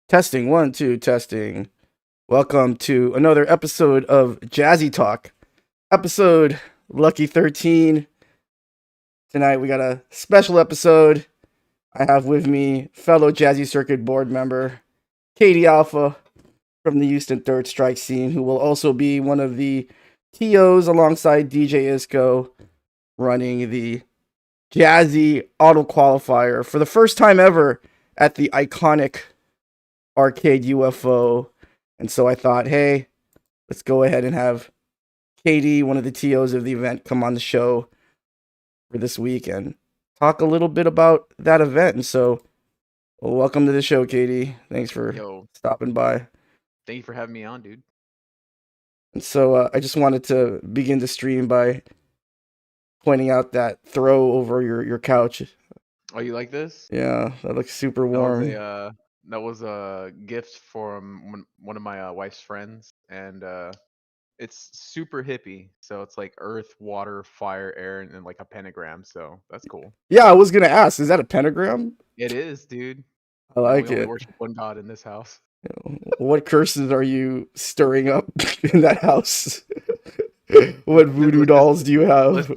Testing, one, two, testing. Welcome to another episode of Jazzy Talk, episode Lucky 13. Tonight we got a special episode. I have with me fellow Jazzy Circuit board member, Katie Alpha from the Houston Third Strike scene, who will also be one of the TOs alongside DJ Isco running the Jazzy Auto-Qualifier for the first time ever at the iconic Arcade UFO. And so I thought, hey, let's go ahead and have Katie, one of the TOs of the event, come on the show for this week and talk a little bit about that event. And so, well, welcome to the show, Katie. Thanks for Yo, stopping by. thank you for having me on, dude. And so I just wanted to begin the stream by pointing out that throw over your couch. Oh, you like this? Yeah, that looks super That was warm. a gift from one of my wife's friends, and it's super hippie. So it's like earth, water, fire, air, and then like a pentagram. So that's cool. Yeah, I was gonna ask, is that a pentagram? It is, dude. I We like only it. worship one God in this house. What curses are you stirring up in that house? What voodoo Let's just dolls do you have?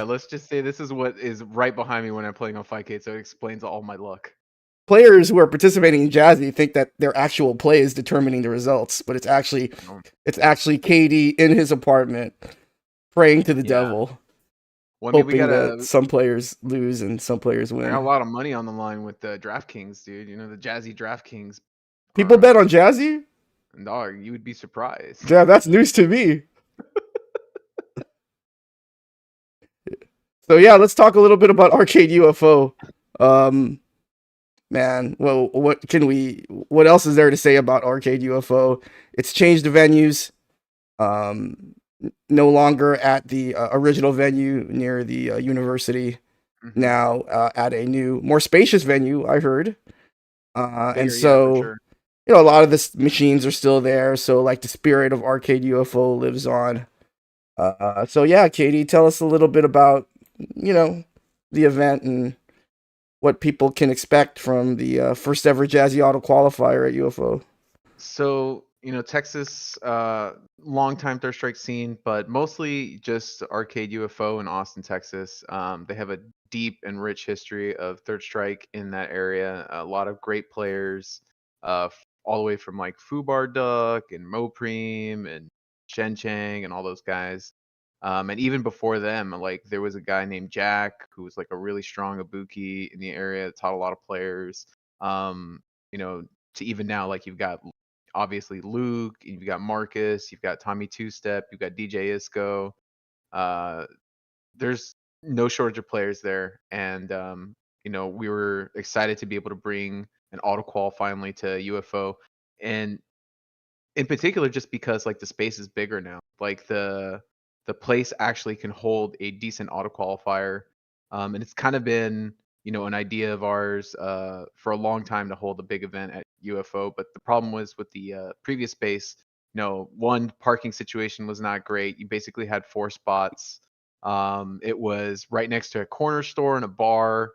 let's just say this is what is right behind me when I'm playing on 5K. So it explains all my luck. Players who are participating in Jazzy think that their actual play is determining the results, but Um, it's actually Katie in his apartment praying to the yeah. devil, Well, I mean, hoping that some players lose and some players I got a win. lot of money on the line with the DraftKings, dude. You know, the Jazzy DraftKings People bet on Jazzy? dog, you would be surprised. Yeah, that's news to me. So yeah, let's talk a little bit about Arcade UFO. Um, Man, well, what else is there to say about Arcade UFO? It's changed the venues. Um, no longer at the original venue near the university. Hmm. Now at a new, more spacious venue, I heard. And Bigger, yeah, for so, sure. a lot of the machines are still there. So, like, the spirit of Arcade UFO lives on. So, yeah, Katie, tell us a little bit about, you know, the event and what people can expect from the first ever Jazzy Auto-Qualifier at UFO. So, you know, Texas, long-time Third Strike scene, but mostly just Arcade UFO in Austin, Texas. They have a deep and rich history of Third Strike in that area. A lot of great players, all the way from like Fubar Duck and Mopreem and Shen Chang and all those guys. And even before them, like there was a guy named Jack who was like a really strong Ibuki in the area, taught a lot of players. You know, to even now, like you've got obviously Luke, you've got Marcus, you've got Tommy Two Step, you've got DJ Isco. Uh, there's no shortage of players there, and you know we were excited to be able to bring an auto qual finally to UFO, and in particular just because like the space is bigger now. Like the place actually can hold a decent auto qualifier, and it's kind of been an idea of ours for a long time to hold a big event at UFO. But the problem was with the previous space. One parking situation was not great. You basically had four spots. It was right next to a corner store and a bar,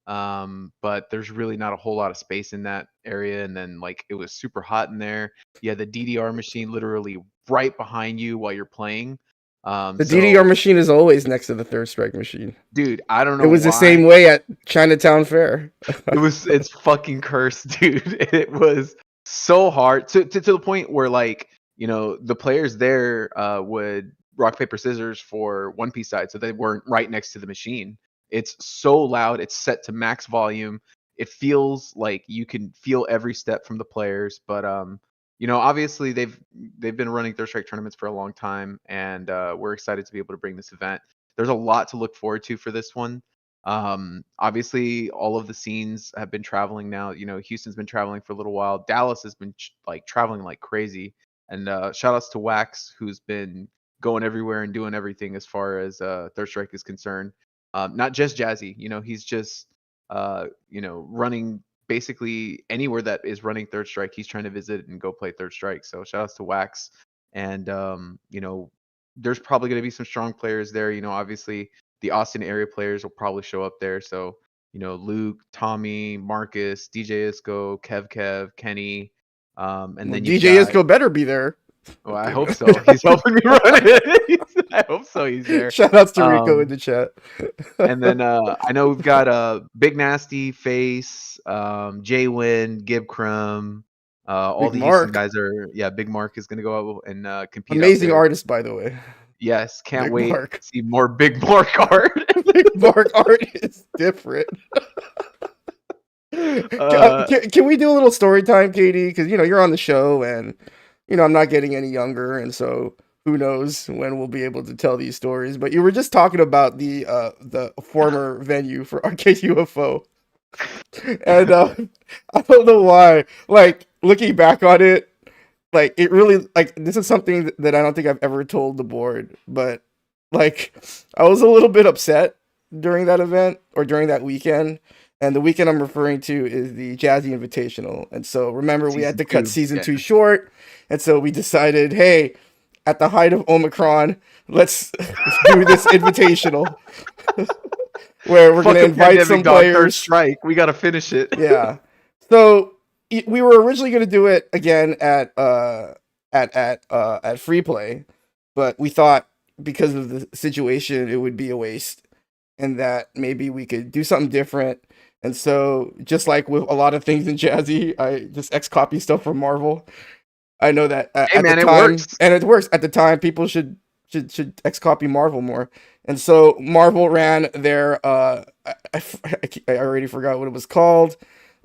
but there's really not a whole lot of space in that area. And then like it was super hot in there. You had the DDR machine literally right behind you while you're playing. The DDR So machine is always next to the Third Strike machine. dude, I don't It know was the same why. way at Chinatown Fair. It's fucking cursed, dude. It was so hard to the point where like, the players there would rock, paper, scissors for one piece side, so they weren't right next to the machine. It's so loud, it's set to max volume. It feels like you can feel every step from the players, but obviously they've been running Third Strike tournaments for a long time, and we're excited to be able to bring this event. There's a lot to look forward to for this one. Obviously, all of the scenes have been traveling now. Houston's been traveling for a little while. Dallas has been like traveling like crazy. And shout outs to Wax, who's been going everywhere and doing everything as far as Third Strike is concerned. Not just Jazzy, he's just running basically anywhere that is running Third Strike. He's trying to visit and go play Third Strike. So shout outs to Wax. And there's probably going to be some strong players there. Obviously the Austin area players will probably show up there. So Luke, Tommy, Marcus, DJ Isco, Kev, Kenny, and Well, then you've DJ got. Isco better be there. Well, I hope so. He's helping me run it. I hope so. He's there. Shout outs to Rico in Um, the chat. and then I know we've got Big Nasty, Face, Jay Win, Gib Crumb. All Big the Houston Mark, guys are. Yeah, Big Mark is going to go out and compete out amazing there. artist, by the way. Yes, can't Big wait Mark. to see more Big Mark art. Big Mark art is different. uh, Can we do a little story time, Katie? Because you're on the show, and I'm not getting any younger, and so who knows when we'll be able to tell these stories. But you were just talking about the former venue for Arcade UFO, and I don't know why. Like looking back on it, like it really like this is something that I don't think I've ever told the board, but like I was a little bit upset during that event or during that weekend. And the weekend I'm referring to is the Jazzy Invitational. And so remember we had season to cut two. season Yeah. 2 short. And so we decided, hey, at the height of Omicron, let's do this invitational where we're Fuck going to a invite pandemic, some dog. Third players. strike. We got to finish it. Yeah. So we were originally going to do it again at Free Play, but we thought because of the situation it would be a waste and that maybe we could do something different. And so just like with a lot of things in Jazzy, I just X copy stuff from Marvel. I know that Hey at the man, it time, works. and it works. At the time, people should X copy Marvel more. And so Marvel ran their I already forgot what it was called.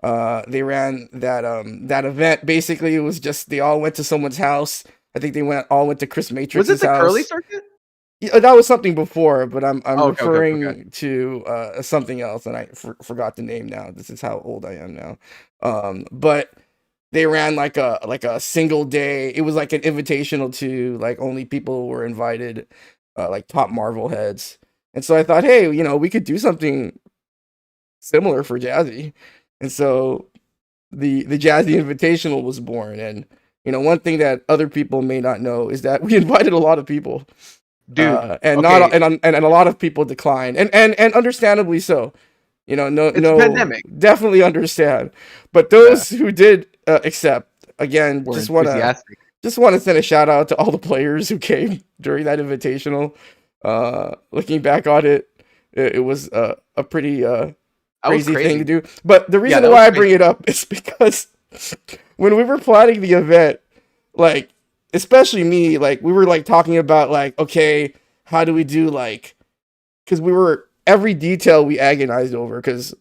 They ran that event. Basically, it was just they all went to someone's house. I think they all went to Chris Was it Matrix's the Curly house. Circuit? Yeah, that was something before, but I'm Oh, okay. referring to something else, and I forgot the name now. This is how old I am now. But they ran like a single day. It was like an invitational to like only people were invited, like top Marvel heads. And so I thought, hey, we could do something similar for Jazzy. And so the Jazzy Invitational was born. And one thing that other people may not know is that we invited a lot of people, Dude, and okay. not and a lot of people declined, and understandably so. No, It's a pandemic. definitely understand. But Yeah, those who did accept, again, we're just enthusiastic. want to send a shout out to all the players who came during that invitational. Looking back on it, it was a pretty That was crazy thing to crazy. do. But the Yeah, reason that was why I bring crazy. it up is because when we were planning the event, like especially me, like we were like talking about like, okay, how do we do like, because we were every detail we agonized over because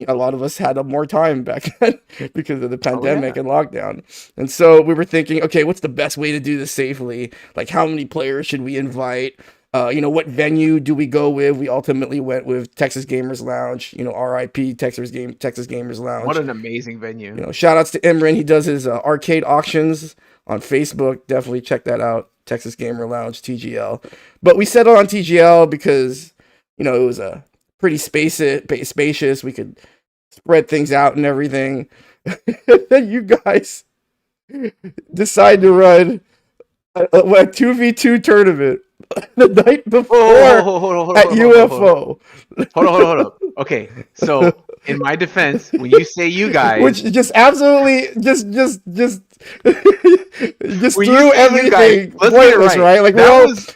a lot of us had more time back then because of the Oh pandemic yeah. and lockdown. And so we were thinking, okay, what's the best way to do this safely? Like, how many players should we invite? What venue do we go with? We ultimately went with Texas Gamers Lounge, RIP Texas Gamers What Lounge. an amazing venue. Shout outs to Imran. He does his arcade auctions on Facebook. Definitely check that out. Texas Gamer Lounge, TGL. But we settled on TGL because, it was a pretty spacious. We could spread things out and everything. Then you guys decide to run a 2v2 tournament the night before at UFO. Hold on. Okay, so in my defense, when you say you guys, Which just absolutely just when you threw say you guys, everything let's get it pointless, right. right? Like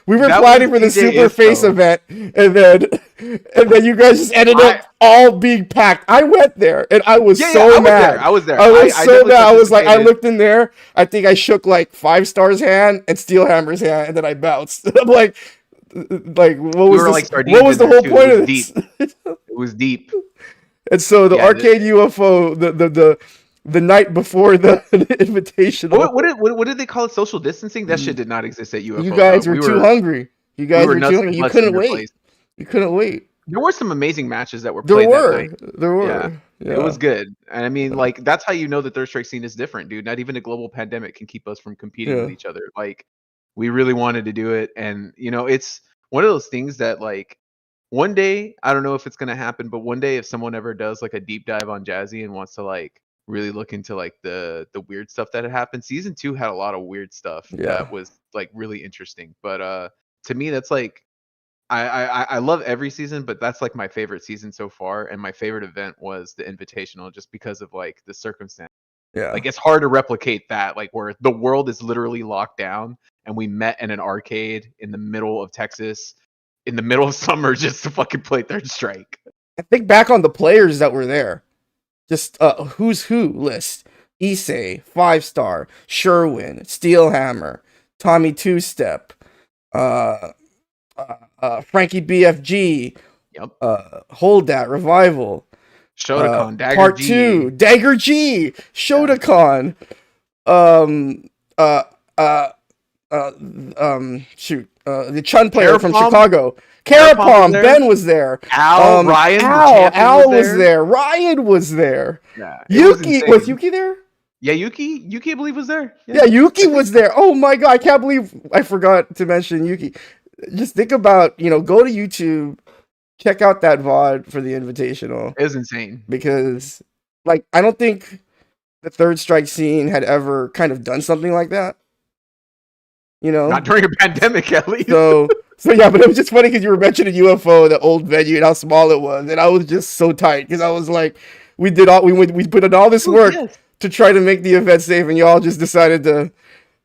we were That planning was for the DJ Super Face Isco. event, and then you guys just ended I up all being packed. I went there and I was Yeah, so I was mad. there. I was there. I was I so definitely mad. I was like, I participated. looked in there. I think I shook like 5-star's hand and Steelhammer's hand, and then I bounced. I'm like, what was were this? like What sardines was in the there whole too. point It of was this? deep. It was deep. And so the Yeah. Arcade UFO, the night before the invitational, What did they call it? Social distancing? That shit did not exist at you UFO, guys dog. were too hungry. You guys were too nuts and hungry. You butts in couldn't your wait. place. You couldn't wait. There were some amazing matches that were There played that night. were. There Yeah. were. It was Yeah. good. And I mean, like, that's how you know the third strike scene is different, dude. Not even a global pandemic can keep us from competing with Yeah. each other. Like, we really wanted to do it. And, it's one of those things that, like, one day, I don't know if it's going to happen, but one day if someone ever does, like, a deep dive on Jazzy and wants to, like, really look into, like, the weird stuff that had happened, season 2 had a lot of weird stuff Yeah. that was, like, really interesting. But to me, that's, like, I love every season, but that's like my favorite season so far, and my favorite event was the Invitational, just because of like the circumstance. Yeah. Like it's hard to replicate that, like where the world is literally locked down, and we met in an arcade in the middle of Texas, in the middle of summer, just to fucking play Third Strike. I think back on the players that were there. Just who's who list. Issei, 5-star, Sherwin, Steelhammer, Tommy Two Step, uh, Frankie BFG, Yep. Hold That, Revival, Shotokan, Dagger Part G. 2, Dagger G, Shotokan, uh, uh, the Chun player from Chicago. Carapom, Ben was there. Ryan, Al was there. Ryan was there. Yeah, Yuki was Yuki there? Yeah, Yuki, I believe was there. Yeah, Yuki was there. Oh my god, I can't believe I forgot to mention Yuki. Just think about, go to YouTube, check out that VOD for the Invitational. It was insane. Because, I don't think the Third Strike scene had ever kind of done something like that. Not during a pandemic, at least. So yeah, but it was just funny because you were mentioning UFO, the old venue, and how small it was, and I was just so tight because I was like, we put in all this work to try to make the event safe, and y'all just decided to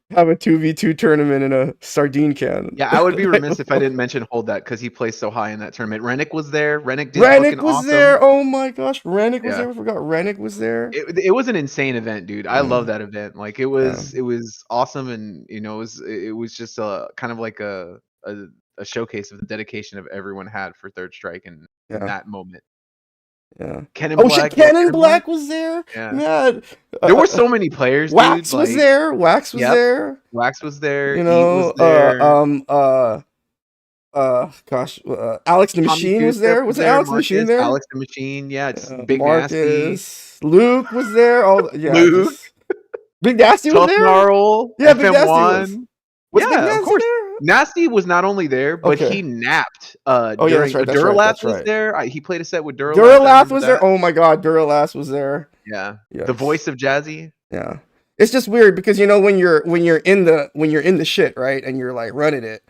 have a 2v2 tournament in a sardine can. Yeah, I would be remiss if I didn't mention Hold That, because he placed so high in that tournament. Rennick was there. Rennick was awesome. there. Oh my gosh, Rennick was there. I forgot Rennick was there. It was an insane event, dude. I love that event. Like it was awesome, and it was just a kind of like a showcase of the dedication of everyone had for Third Strike in that moment. Yeah. Cannon Black was there. Yeah. Man. There were so many players. Wax was there. Wax was there. Wax was there. Was there. Alex the Machine was there. Was Alex the Machine there? Alex the Machine. Yeah. It's Big Marcus. Nasty. Luke was there. Luke. Big Nasty was there. Gnarl, yeah, Big Nasty was. Was Big Nasty of course. there? Nasty was not only there, but he napped. During Duralath was there. He played a set with Duralath. Duralath was there. Oh my god, Duralath was there. Yeah. The voice of Jazzy. Yeah. It's just weird because when you're in the shit, right, and you're like running it,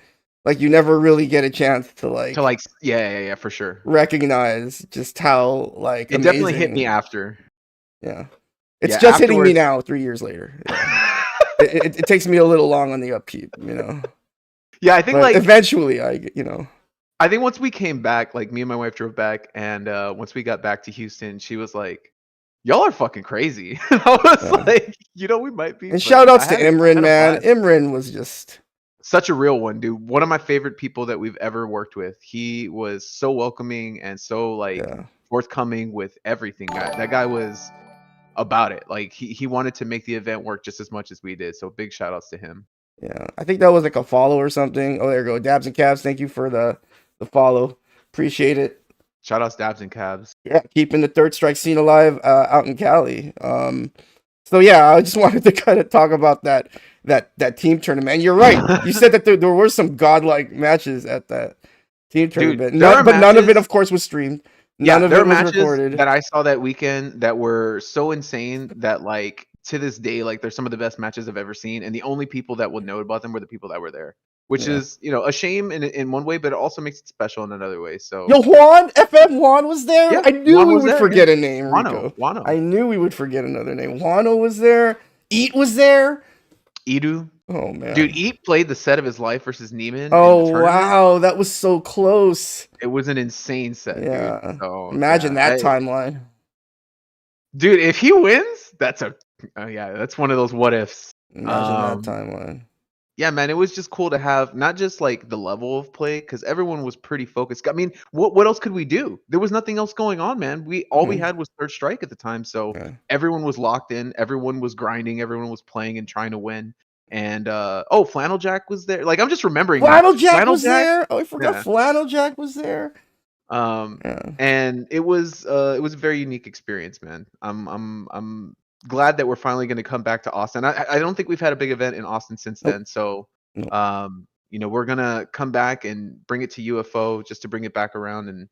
like you never really get a chance to for sure recognize just how like it definitely hit me after. Yeah. It's just hitting me now 3 years later. Yeah. it takes me a little long on the upkeep, Yeah, I think but eventually I think once we came back, like me and my wife drove back, and once we got back to Houston, she was like, "Y'all are fucking crazy." I was like, we might be. And shout outs to Imran, man. Imran was just such a real one, dude. One of my favorite people that we've ever worked with. He was so welcoming and so forthcoming with everything. That guy was about it. Like he wanted to make the event work just as much as we did. So big shout outs to him. Yeah, I think that was like a follow or something. Oh, there you go. Dabs and Cabs, thank you for the follow. Appreciate it. Shout outs Dabs and Cabs. Yeah, keeping the Third Strike scene alive out in Cali. So yeah, I just wanted to kind of talk about that team tournament. And you're right. You said that there were some godlike matches at that team tournament. Dude, but none of it, of course, was streamed. None of it was recorded. That I saw that weekend that were so insane that like to this day, like they're some of the best matches I've ever seen. And the only people that would know about them were the people that were there. Which is, a shame in one way, but it also makes it special in another way. So Juan, FM Juan was there. Yeah, I knew we would forget a name. Wano. I knew we would forget another name. Wano was there. Eat was there. Edu. Oh man, dude, Eat played the set of his life versus Neiman. Oh wow, that was so close. It was an insane set. Yeah. Dude. So, imagine that timeline. Dude, if he wins, that's one of those what ifs. Imagine that timeline. Yeah, man, it was just cool to have not just like the level of play, because everyone was pretty focused. I mean, what else could we do? There was nothing else going on, man. We had was Third Strike at the time, so everyone was locked in, everyone was grinding, everyone was playing and trying to win. And Flannel Jack was there. Like I'm just remembering. Flannel Jack was there. Oh, I forgot Flannel Jack was there. And it was a very unique experience, man. I'm glad that we're finally going to come back to Austin. I don't think we've had a big event in Austin since then. So, we're going to come back and bring it to UFO just to bring it back around. And,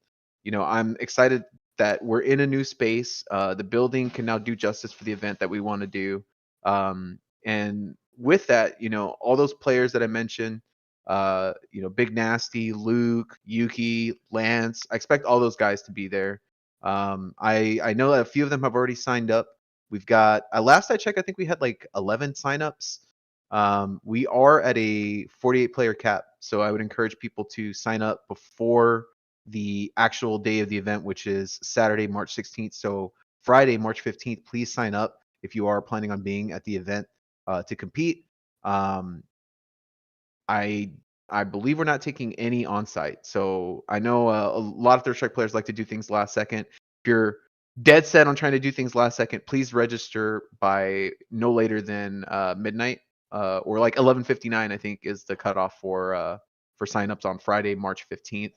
I'm excited that we're in a new space. The building can now do justice for the event that we want to do. And with that, all those players that I mentioned, Big Nasty, Luke, Yuki, Lance. I expect all those guys to be there. I know that a few of them have already signed up. We've got last I checked, I think we had like 11 signups. We are at a 48 player cap, so I would encourage people to sign up before the actual day of the event, which is Saturday, March 16th. So Friday, March 15th, please sign up if you are planning on being at the event to compete. Um, I I believe we're not taking any on site. So I know a lot of Third Strike players like to do things last second. If you're dead set on trying to do things last second, please register by no later than midnight or like 11:59. I think is the cutoff for signups on Friday, March 15th.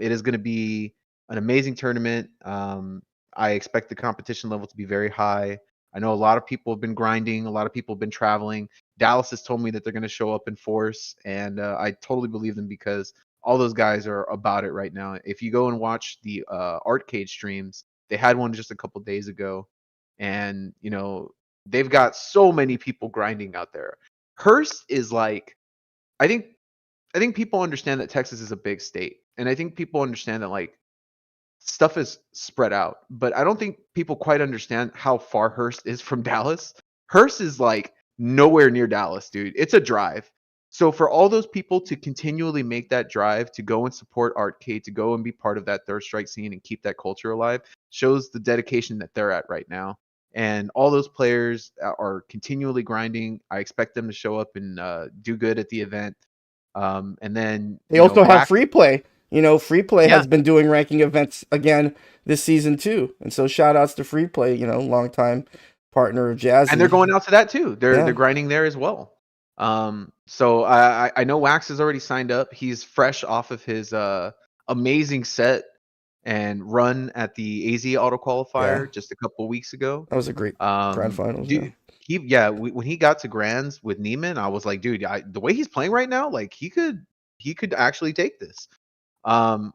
It is going to be an amazing tournament. I expect the competition level to be very high. I know a lot of people have been grinding, a lot of people have been traveling. Dallas has told me that they're going to show up in force, and I totally believe them because all those guys are about it right now. If you go and watch the Arcade streams, they had one just a couple days ago, and they've got so many people grinding out there. Hearst is like, I think I think people understand that Texas is a big state, and I think people understand that like stuff is spread out. But I don't think people quite understand how far Hearst is from Dallas. Hearst is like nowhere near Dallas, dude. It's a drive. So for all those people to continually make that drive to go and support Arcade, to go and be part of that Third Strike scene and keep that culture alive, shows the dedication that they're at right now. And all those players are continually grinding. I expect them to show up and do good at the event. And then They also have Wax, free play. Free play yeah, has been doing ranking events again this season too. And so shout outs to free play, longtime partner of and they're Jazzy. going out to that too. They're Yeah. grinding there as well. So I know Wax has already signed up. He's fresh off of his amazing set and run at the AZ Yeah. Auto-Qualifier just a couple weeks ago. That was a great grand finals, yeah. Dude, when he got to grands with Neiman, I was like, dude, the way he's playing right now, like he could actually take this.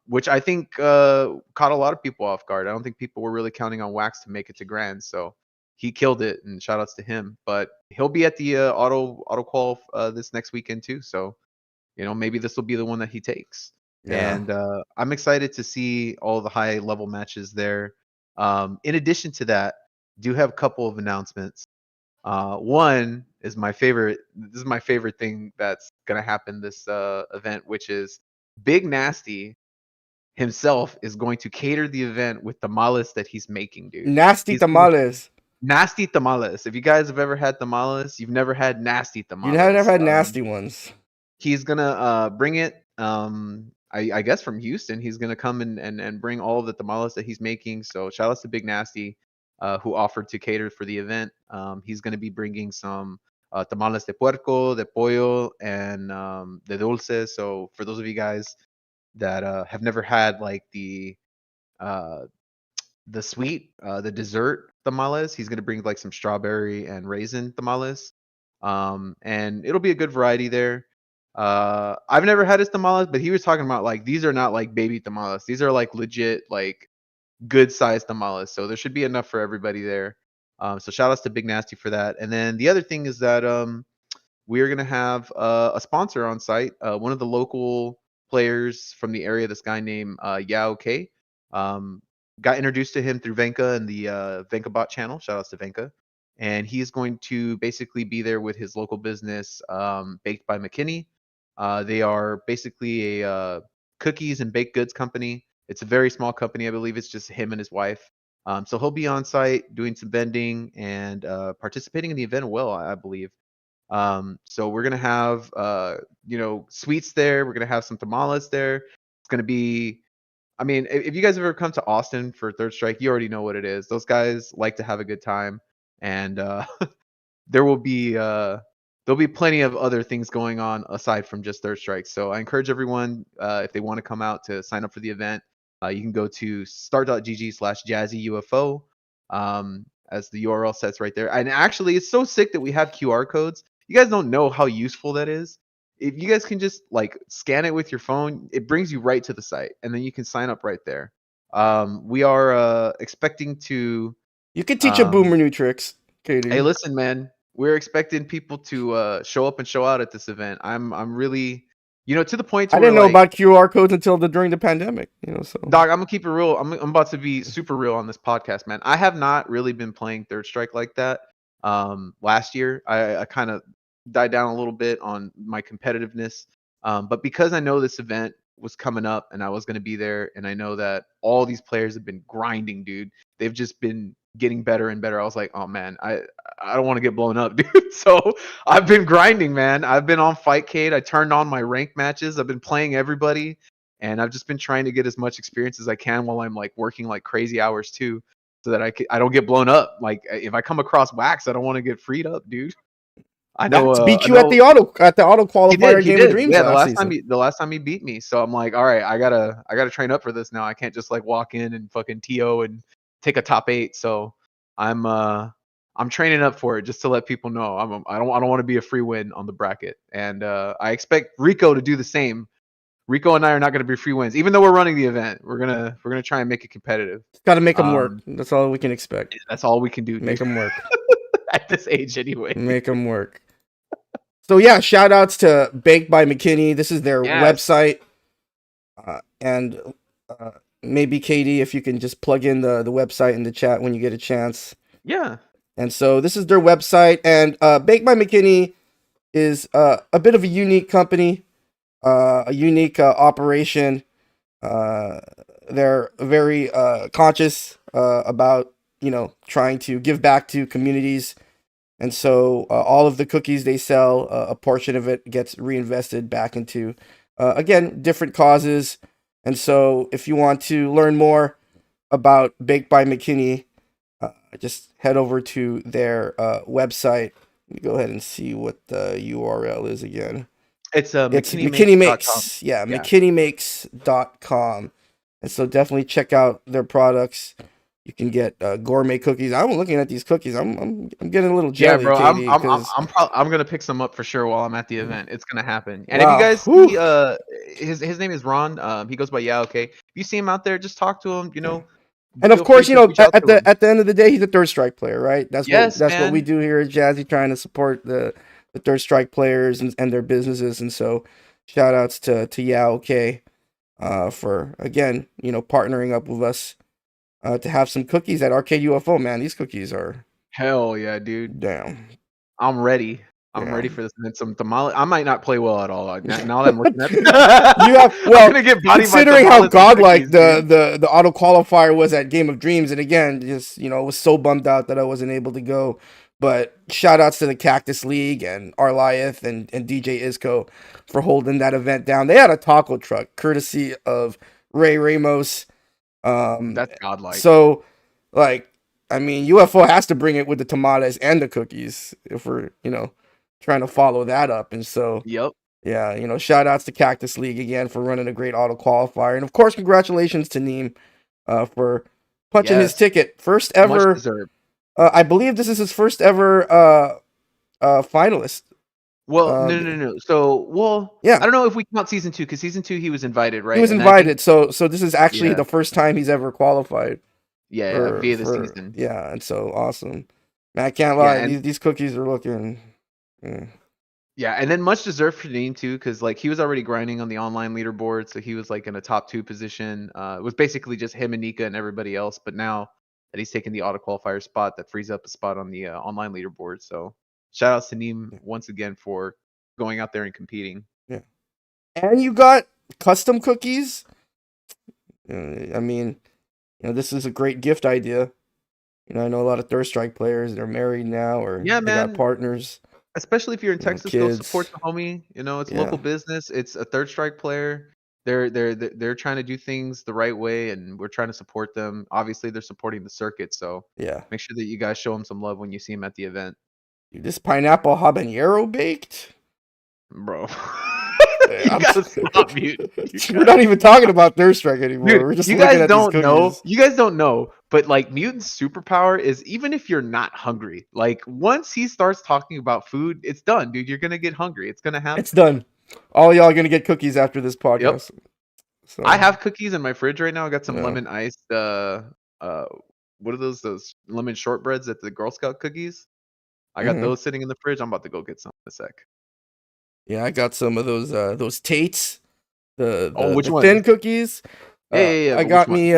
Which I think caught a lot of people off guard. I don't think people were really counting on Wax to make it to Grand, so he killed it, and shout outs to him. But he'll be at the auto qual this next weekend too, so maybe this will be the one that he takes. Yeah. And I'm excited to see all the high level matches there. In addition to that, do have a couple of announcements. One is my favorite. This is my favorite thing that's gonna happen this event, which is Big Nasty himself is going to cater the event with tamales that he's making, dude. Nasty He's gonna tamales. nasty tamales. If you guys have ever had tamales, you've never had nasty You have never tamales. had nasty ones. He's gonna bring it. I guess from Houston. He's gonna come and bring all of the tamales that he's making. So shout outs to Big Nasty, who offered to cater for the event. He's gonna be bringing some tamales de puerco, de pollo, and de dulce. So for those of you guys that have never had like uh, the sweet, the dessert tamales, he's gonna bring like some strawberry and raisin tamales, and it'll be a good variety there. I've never had his tamales, but he was talking about like these are not like baby tamales; these are like legit, like good sized tamales. So there should be enough for everybody there. So shout outs to Big Nasty for that. And then the other thing is that we're gonna have a sponsor on site. One of the local players from the area, this guy named Yao K. Um, got introduced to him through Venka and the VenkaBot channel. Shout outs to Venka. And he's going to basically be there with his local business, Baked by McKinney. They are basically a cookies and baked goods company. It's a very small company. I believe it's just him and his wife. So he'll be on site doing some vending and participating in the event well, I believe. So we're gonna have sweets there. We're gonna have some tamales there. It's gonna be. I mean, if you guys ever come to Austin for Third Strike, you already know what it is. Those guys like to have a good time, and there will be there'll be plenty of other things going on aside from just Third Strike. So I encourage everyone if they want to come out to sign up for the event, you can go to start.gg/Jazzy UFO as the URL sets right there. And actually, it's so sick that we have QR codes. You guys don't know how useful that is. If you guys can just like scan it with your phone, it brings you right to the site, and then you can sign up right there. We are expecting to. You could teach a Um, boomer new tricks, hey, Katie. listen, man. We're expecting people to show up and show out at this event. I'm really To the point I to where didn't know like, about QR codes until during the pandemic. So dog, I'm gonna keep it real. I'm about to be super real on this podcast, man. I have not really been playing Third Strike like that. Last year, I kind of died down a little bit on my competitiveness. But because I know this event was coming up and I was gonna be there, and I know that all these players have been grinding, dude. They've just been getting better and better. I was like, oh man, I don't want to get blown up, dude. So I've been grinding, man. I've been on Fightcade. I turned on my rank matches. I've been playing everybody. And I've just been trying to get as much experience as I can while I'm like working like crazy hours too, so that I don't get blown up. Like if I come across Wax, I don't want to get freed up, dude. Max beat I you at know the auto he did. qualifier He Game of did. Dreams Yeah, last season. the last time he beat me. So I'm like, all right, I gotta train up for this now. I can't just like walk in and fucking TO and take a top 8. So I'm uh I'm training up for it just to let people know I don't want to be a free win on the bracket. And I expect Rico to do the same. Rico and I are not going to be free wins, even though we're running the event. We're gonna try and make it competitive. Got to make them work. Um, That's all we can expect. that's all we can do, Make dude. them work. At this age, anyway. Make them work. So yeah, shout outs to Baked by McKinney. This is their Yes. website, and maybe Katie, if you can just plug in the website in the chat when you get a chance. Yeah. And so this is their website, and Baked by McKinney is a bit of a unique company, a unique operation. They're very conscious about trying to give back to communities, and so all of the cookies they sell, a portion of it gets reinvested back into again different causes. And so if you want to learn more about Baked by McKinney, just head over to their website. Let me go ahead and see what the URL is again. It's McKinney McKinneymakes.com. Makes. Yeah, Yeah. McKinneymakes.com. And so definitely check out their products. You can get gourmet cookies. I'm looking at these cookies. I'm getting a little Yeah, jelly, bro. Katie, because I'm gonna pick some up for sure while I'm at the event. It's gonna happen. And if you wow, guys whew, see his name is Ron. He goes by Yeah, okay. If you see him out there, just talk to him, yeah. And of feel free course, to reach out at to him. the end of the day, he's a Third Strike player, right? Yes, That's what we man. do here at Jazzy, trying to support the Third Strike players and their businesses. And so, shout outs to Yeah Okay for again, partnering up with us to have some cookies at Arcade UFO. Man, these cookies are Hell yeah, dude. damn, I'm ready. I'm ready damn. for this. And then some tamale. I might not play well at all. Now that I'm looking at You have I'm well, gonna get bodied by considering how tamales and godlike cookies, dude. the auto qualifier was at Game of Dreams, and again, just was so bummed out that I wasn't able to go. But shout outs to the Cactus League and Arliath and DJ Isco for holding that event down. They had a taco truck courtesy of Ray Ramos. That's godlike. So like, I mean, UFO has to bring it with the tamales and the cookies if we're, trying to follow that up. And so, Yep. yeah, shout outs to Cactus League again for running a great auto qualifier. And of course, congratulations to Neem for punching his Yes. ticket. First Much ever, deserved. I believe this is his first ever finalist. Well, Uh, no, no, no. So, yeah, I don't know if we count season 2 because season 2 he was invited, he right? was And I think invited. So this is actually yeah, the first time he's ever qualified. yeah, for via the for season. yeah, and so awesome. Man, I can't Yeah, lie, and these cookies are looking. yeah, and then much deserved for Dean too, because like he was already grinding on the online leaderboard, so he was like in a top 2 position. It was basically just him and Nika and everybody else. But now that he's taken the auto qualifier spot, that frees up a spot on the online leaderboard. So shout out to Neem Yeah, once again for going out there and competing. yeah. And you got custom cookies. I mean, this is a great gift idea. I know a lot of Thirst Strike players. They're married now, or Yeah, they got man. partners, Especially if you're in Texas, go support kids. the homie. It's a Yeah, local business. It's a Third Strike player. They're trying to do things the right way, and we're trying to support them. Obviously, they're supporting the circuit, so yeah. make sure that you guys show them some love when you see them at the event, Dude, this pineapple habanero baked. bro. Yeah, You gotta stop, Mutant. You we're not gotta even talking stop. about Thirst Strike anymore. Dude, We're just you looking guys at these don't know. cookies. You guys don't know, but like Mutant's superpower is even if you're not hungry, like once he starts talking about food, it's done, dude. You're gonna get hungry. It's gonna It's happen. done. All y'all are gonna get cookies after this Yep. podcast. I So have cookies in my fridge right now. I got some yeah. lemon iced uh what are those lemon shortbreads at the Girl Scout cookies? I got Hmm. those sitting in the fridge. I'm about to go get some in a sec. Yeah, I got some of those Tates, the Oh, the which the thin ones? cookies. Yeah, I but which got ones? me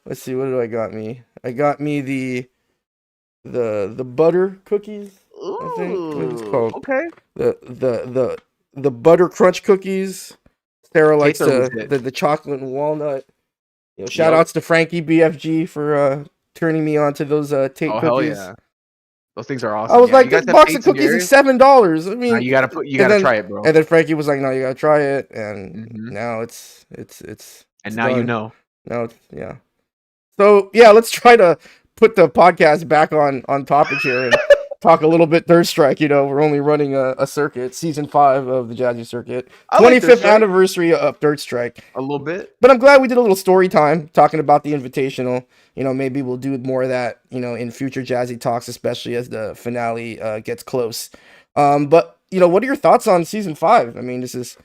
let's see, what did I got me? I got me the butter cookies, I think. What is it Ooh, called? okay. The butter crunch cookies. Sarah likes Tates are legit. the chocolate and walnut. Shout Yep. outs to Frankie BFG for turning me on to those Tate Oh, hell cookies. yeah. Those things are I awesome. was Yeah. You like, guys this have box of Tates in your cookies is area? $7. I Nah, mean, you and gotta then try it, bro. and then Frankie was like, no, you gotta try it, and Hmm. now it's And now you done. know. Now it's yeah. So yeah, let's try to put the podcast back on topic here and talk a little bit Third Strike. We're only running a circuit, season 5 of the Jazzy Circuit, I like Third 25th Strike anniversary of Third Strike. a little bit. But I'm glad we did a little story time talking about the Invitational. Maybe we'll do more of that, in future Jazzy Talks, especially as the finale gets close. But what are your thoughts on season 5? I mean, this is,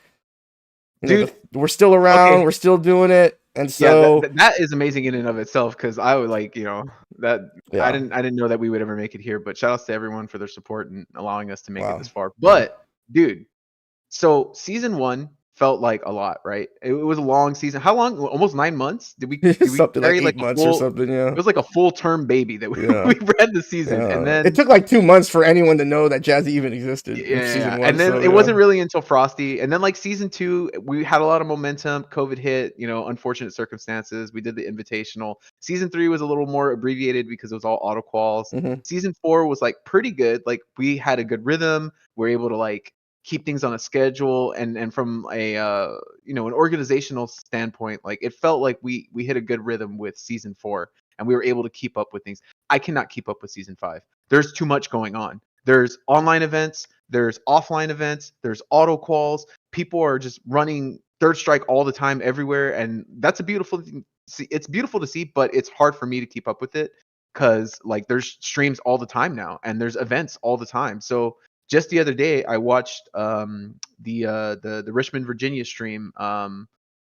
Dude, we're still okay. around, we're still doing it, and Yeah, so that is amazing in and of itself because I would like, that yeah, I didn't know that we would ever make it here, but shout outs to everyone for their support and allowing us to make it wow, this far. yeah, But dude, so season one felt like a lot, right? It was a long season. How long? Almost 9 months. Did we something like carry like 8 months or something, It yeah, was like a full term baby that we, yeah. we read the season, and Yeah, it then took like 2 months for anyone to know that Jazzy even existed in yeah, season one. and then So it wasn't yeah, really until Frosty, and then like season two, we had a lot of momentum. COVID hit, unfortunate circumstances. We did the Invitational. Season three was a little more abbreviated because it was all auto quals. hmm Season four was like pretty good. Like we had a good rhythm. We are able to like keep things on a schedule, and from a an organizational standpoint, like it felt like we hit a good rhythm with season four, and we were able to keep up with things. I cannot keep up with season five. There's too much going on. There's online events, there's offline events, there's auto quals. People are just running third strike all the time everywhere, and that's a beautiful thing. See, it's beautiful to see, but it's hard for me to keep up with it because like there's streams all the time now, and there's events all the time. So just the other day, I watched the Richmond, Virginia stream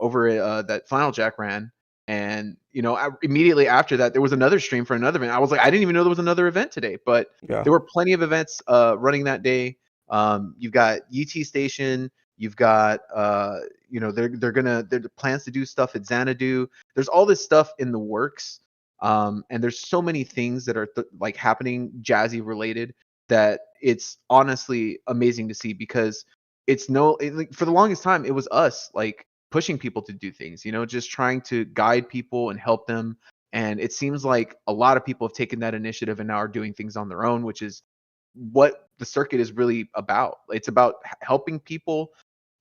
over that Flannel Jack ran, and immediately after that, there was another stream for another event. I was like, I didn't even know there was another event today, but yeah, there were plenty of events running that day. You've got UT Station. You've got they're plans to do stuff at Xanadu. There's all this stuff in the works, and there's so many things that are like happening Jazzy related that it's honestly amazing to see because like, for the longest time it was us like pushing people to do things, just trying to guide people and help them. And it seems like a lot of people have taken that initiative and now are doing things on their own, which is what the circuit is really about. It's about helping people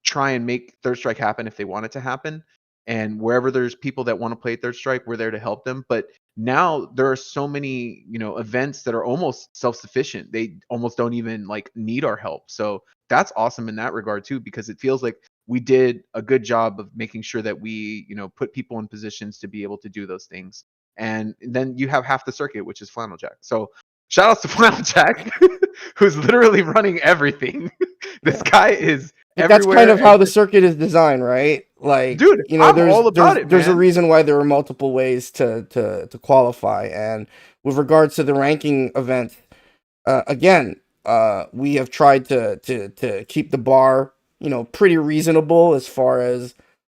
try and make Third Strike happen if they want it to happen. And wherever there's people that want to play Third Strike, we're there to help them. But now there are so many, events that are almost self-sufficient. They almost don't even like need our help. So that's awesome in that regard too, because it feels like we did a good job of making sure that we, put people in positions to be able to do those things. And then you have half the circuit, which is Flannel Jack. So shout outs to Flannel Jack, who's literally running everything. This yeah. guy is But that's kind of everywhere. how the circuit is designed, right? Like, Dude, I'm there's all there's about it, there's a man. reason why there are multiple ways to qualify. And with regards to the ranking event, again, we have tried to keep the bar, pretty reasonable as far as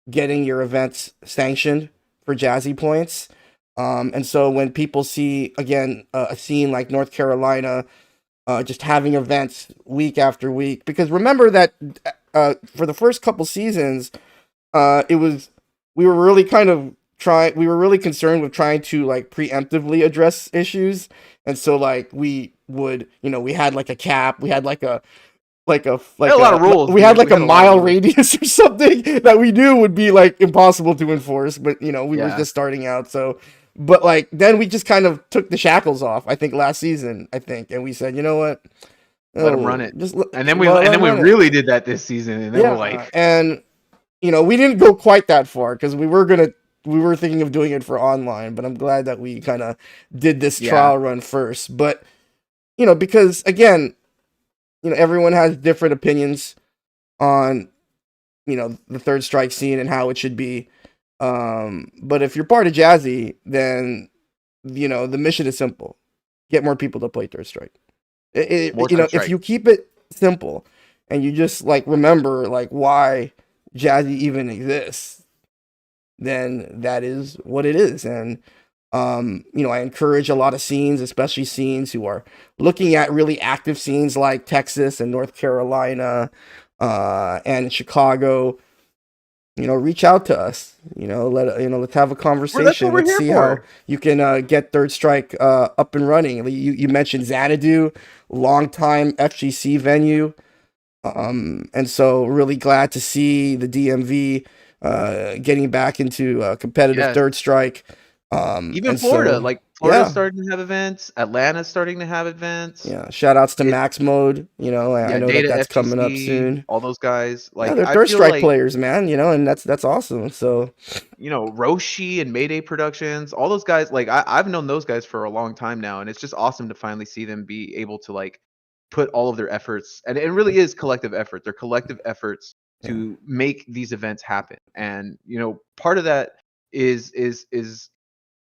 getting your events sanctioned for Jazzy points. And so when people see again a scene like North Carolina, just having events week after week, because remember that for the first couple seasons, it was we were really kind of we were really concerned with trying to like preemptively address issues, and so like we would we had like a cap, we had We had a lot of rules, we had dude. like We a had a lot of mile rules. radius or something that we knew would be like impossible to enforce, but we were Yeah, just starting out. So but like then we just kind of took the shackles off, I think last season, and we said, you know what, let him run oh, it. And let then him we run it. really did that this season, and then we're Yeah, like, and we didn't go quite that far because we were thinking of doing it for online, but I'm glad that we kind of did this yeah, trial run first. But because again, everyone has different opinions on the third strike scene and how it should be. But if you're part of Jazzy, then the mission is simple: get more people to play third strike. more You know, third if strike. you keep it simple and you just like remember like why Jazzy even exists, then that is what it is. And I encourage a lot of scenes, especially scenes who are looking at really active scenes like Texas and North Carolina, and Chicago. Reach out to us. Let's have a Well, that's what conversation. we're Let's here see how for. you can get Third Strike up and running. You mentioned Xanadu, longtime FGC venue. And so really glad to see the DMV getting back into competitive Yes. Third Strike. Even And Florida, so, like Florida's yeah, starting to have events. Atlanta's starting to have events. yeah. Shout outs to It Max Mode. I Yeah, know that Data that's coming up FGC, soon. all those guys. Yeah, Like they're I Third feel Strike like players, man. And that's awesome. So, Roshi and Mayday Productions, all those guys. Like I've known those guys for a long time now, and it's just awesome to finally see them be able to like put all of their efforts, and it really is collective effort. They're collective efforts yeah, to make these events happen, and part of that is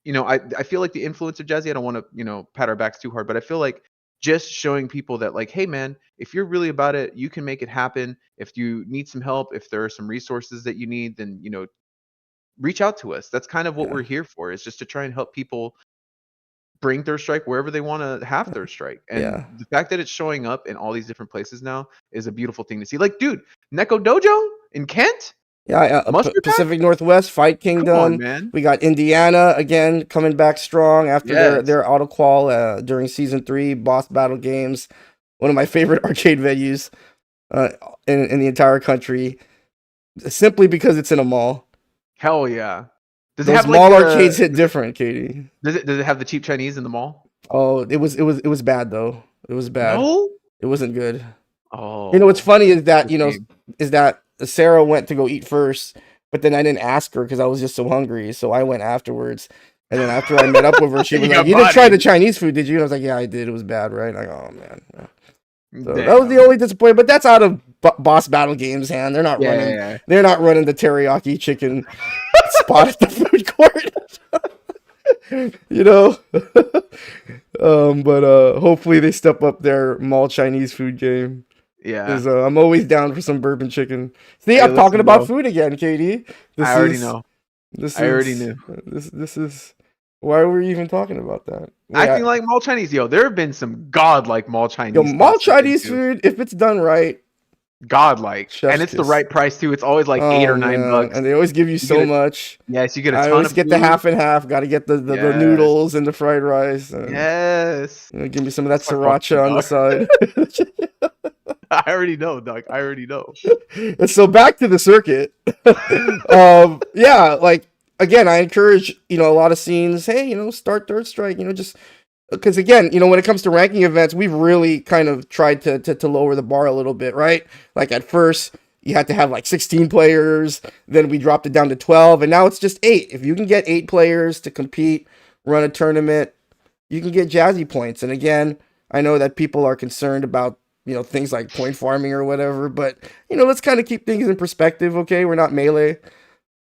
I feel like the influence of Jazzy. I don't want to pat our backs too hard, but I feel like just showing people that like, hey man, if you're really about it, you can make it happen. If you need some help, if there are some resources that you need, then reach out to us. That's kind of what yeah, we're here for. Is just to try and help people bring Third Strike wherever they want to have Third Strike. And yeah. the fact that it's showing up in all these different places now is a beautiful thing to see. Like, dude, Neko Dojo in Kent, Yeah, Mustard Pack. Pacific Northwest, Fight Come on, Kingdom. man. We got Indiana again coming back strong after their Yes. their auto qual during season 3 boss battle games. One of my favorite arcade venues uh, in the entire country, simply because it's in a mall. Hell yeah. Does it Those have like mall a arcades hit different, Katie. does it have the cheap Chinese in the mall? Oh, it was bad though. It was bad. No? It wasn't good. What's Oh, funny is that that's a shame. Sarah went to go eat first, but then I didn't ask her because I was just so hungry. So I went afterwards, and then after I met up with her, she was You like, got "You didn't try the bodied. Chinese food, did you?" And I was like, "Yeah, I did. It was bad, right?" Like, oh man. Yeah. So that was the Damn. only disappointment. But that's out of boss battle games, hand. They're not Yeah, running. yeah, They're not running the teriyaki chicken spot at the food court. you know. But hopefully they step up their mall Chinese food game. yeah. Because I'm always down for some bourbon chicken. See, Hey, I'm talking listen, about bro. food again, Katie. I This already is know. this I already is knew. this is why were we even talking about that? Wait, Acting like mall Chinese, yo. There have been some godlike mall Chinese mall spots I've been Chinese to. food, if it's done right, Godlike, and chef's it's the kiss. right price too. It's always like eight Oh or nine man, bucks. and they always give you You get so a much. Yes, you get a I ton always of get the food. half and half. Got to get the Yes, noodles and the fried rice, and yes. give me some of that Let's talk about food, sriracha on the dog. side. I already know, dog. I already know. And so back to the circuit. Yeah, like again, I encourage a lot of scenes. Hey, start Third Strike. Just because again, when it comes to ranking events, we've really kind of tried to lower the bar a little bit, right? Like at first, you had to have like 16 players, then we dropped it down to 12, and now it's just 8. If you can get 8 players to compete, run a tournament, you can get Jazzy points. And again, I know that people are concerned about things like point farming or whatever, but let's kind of keep things in perspective. Okay, we're not Melee.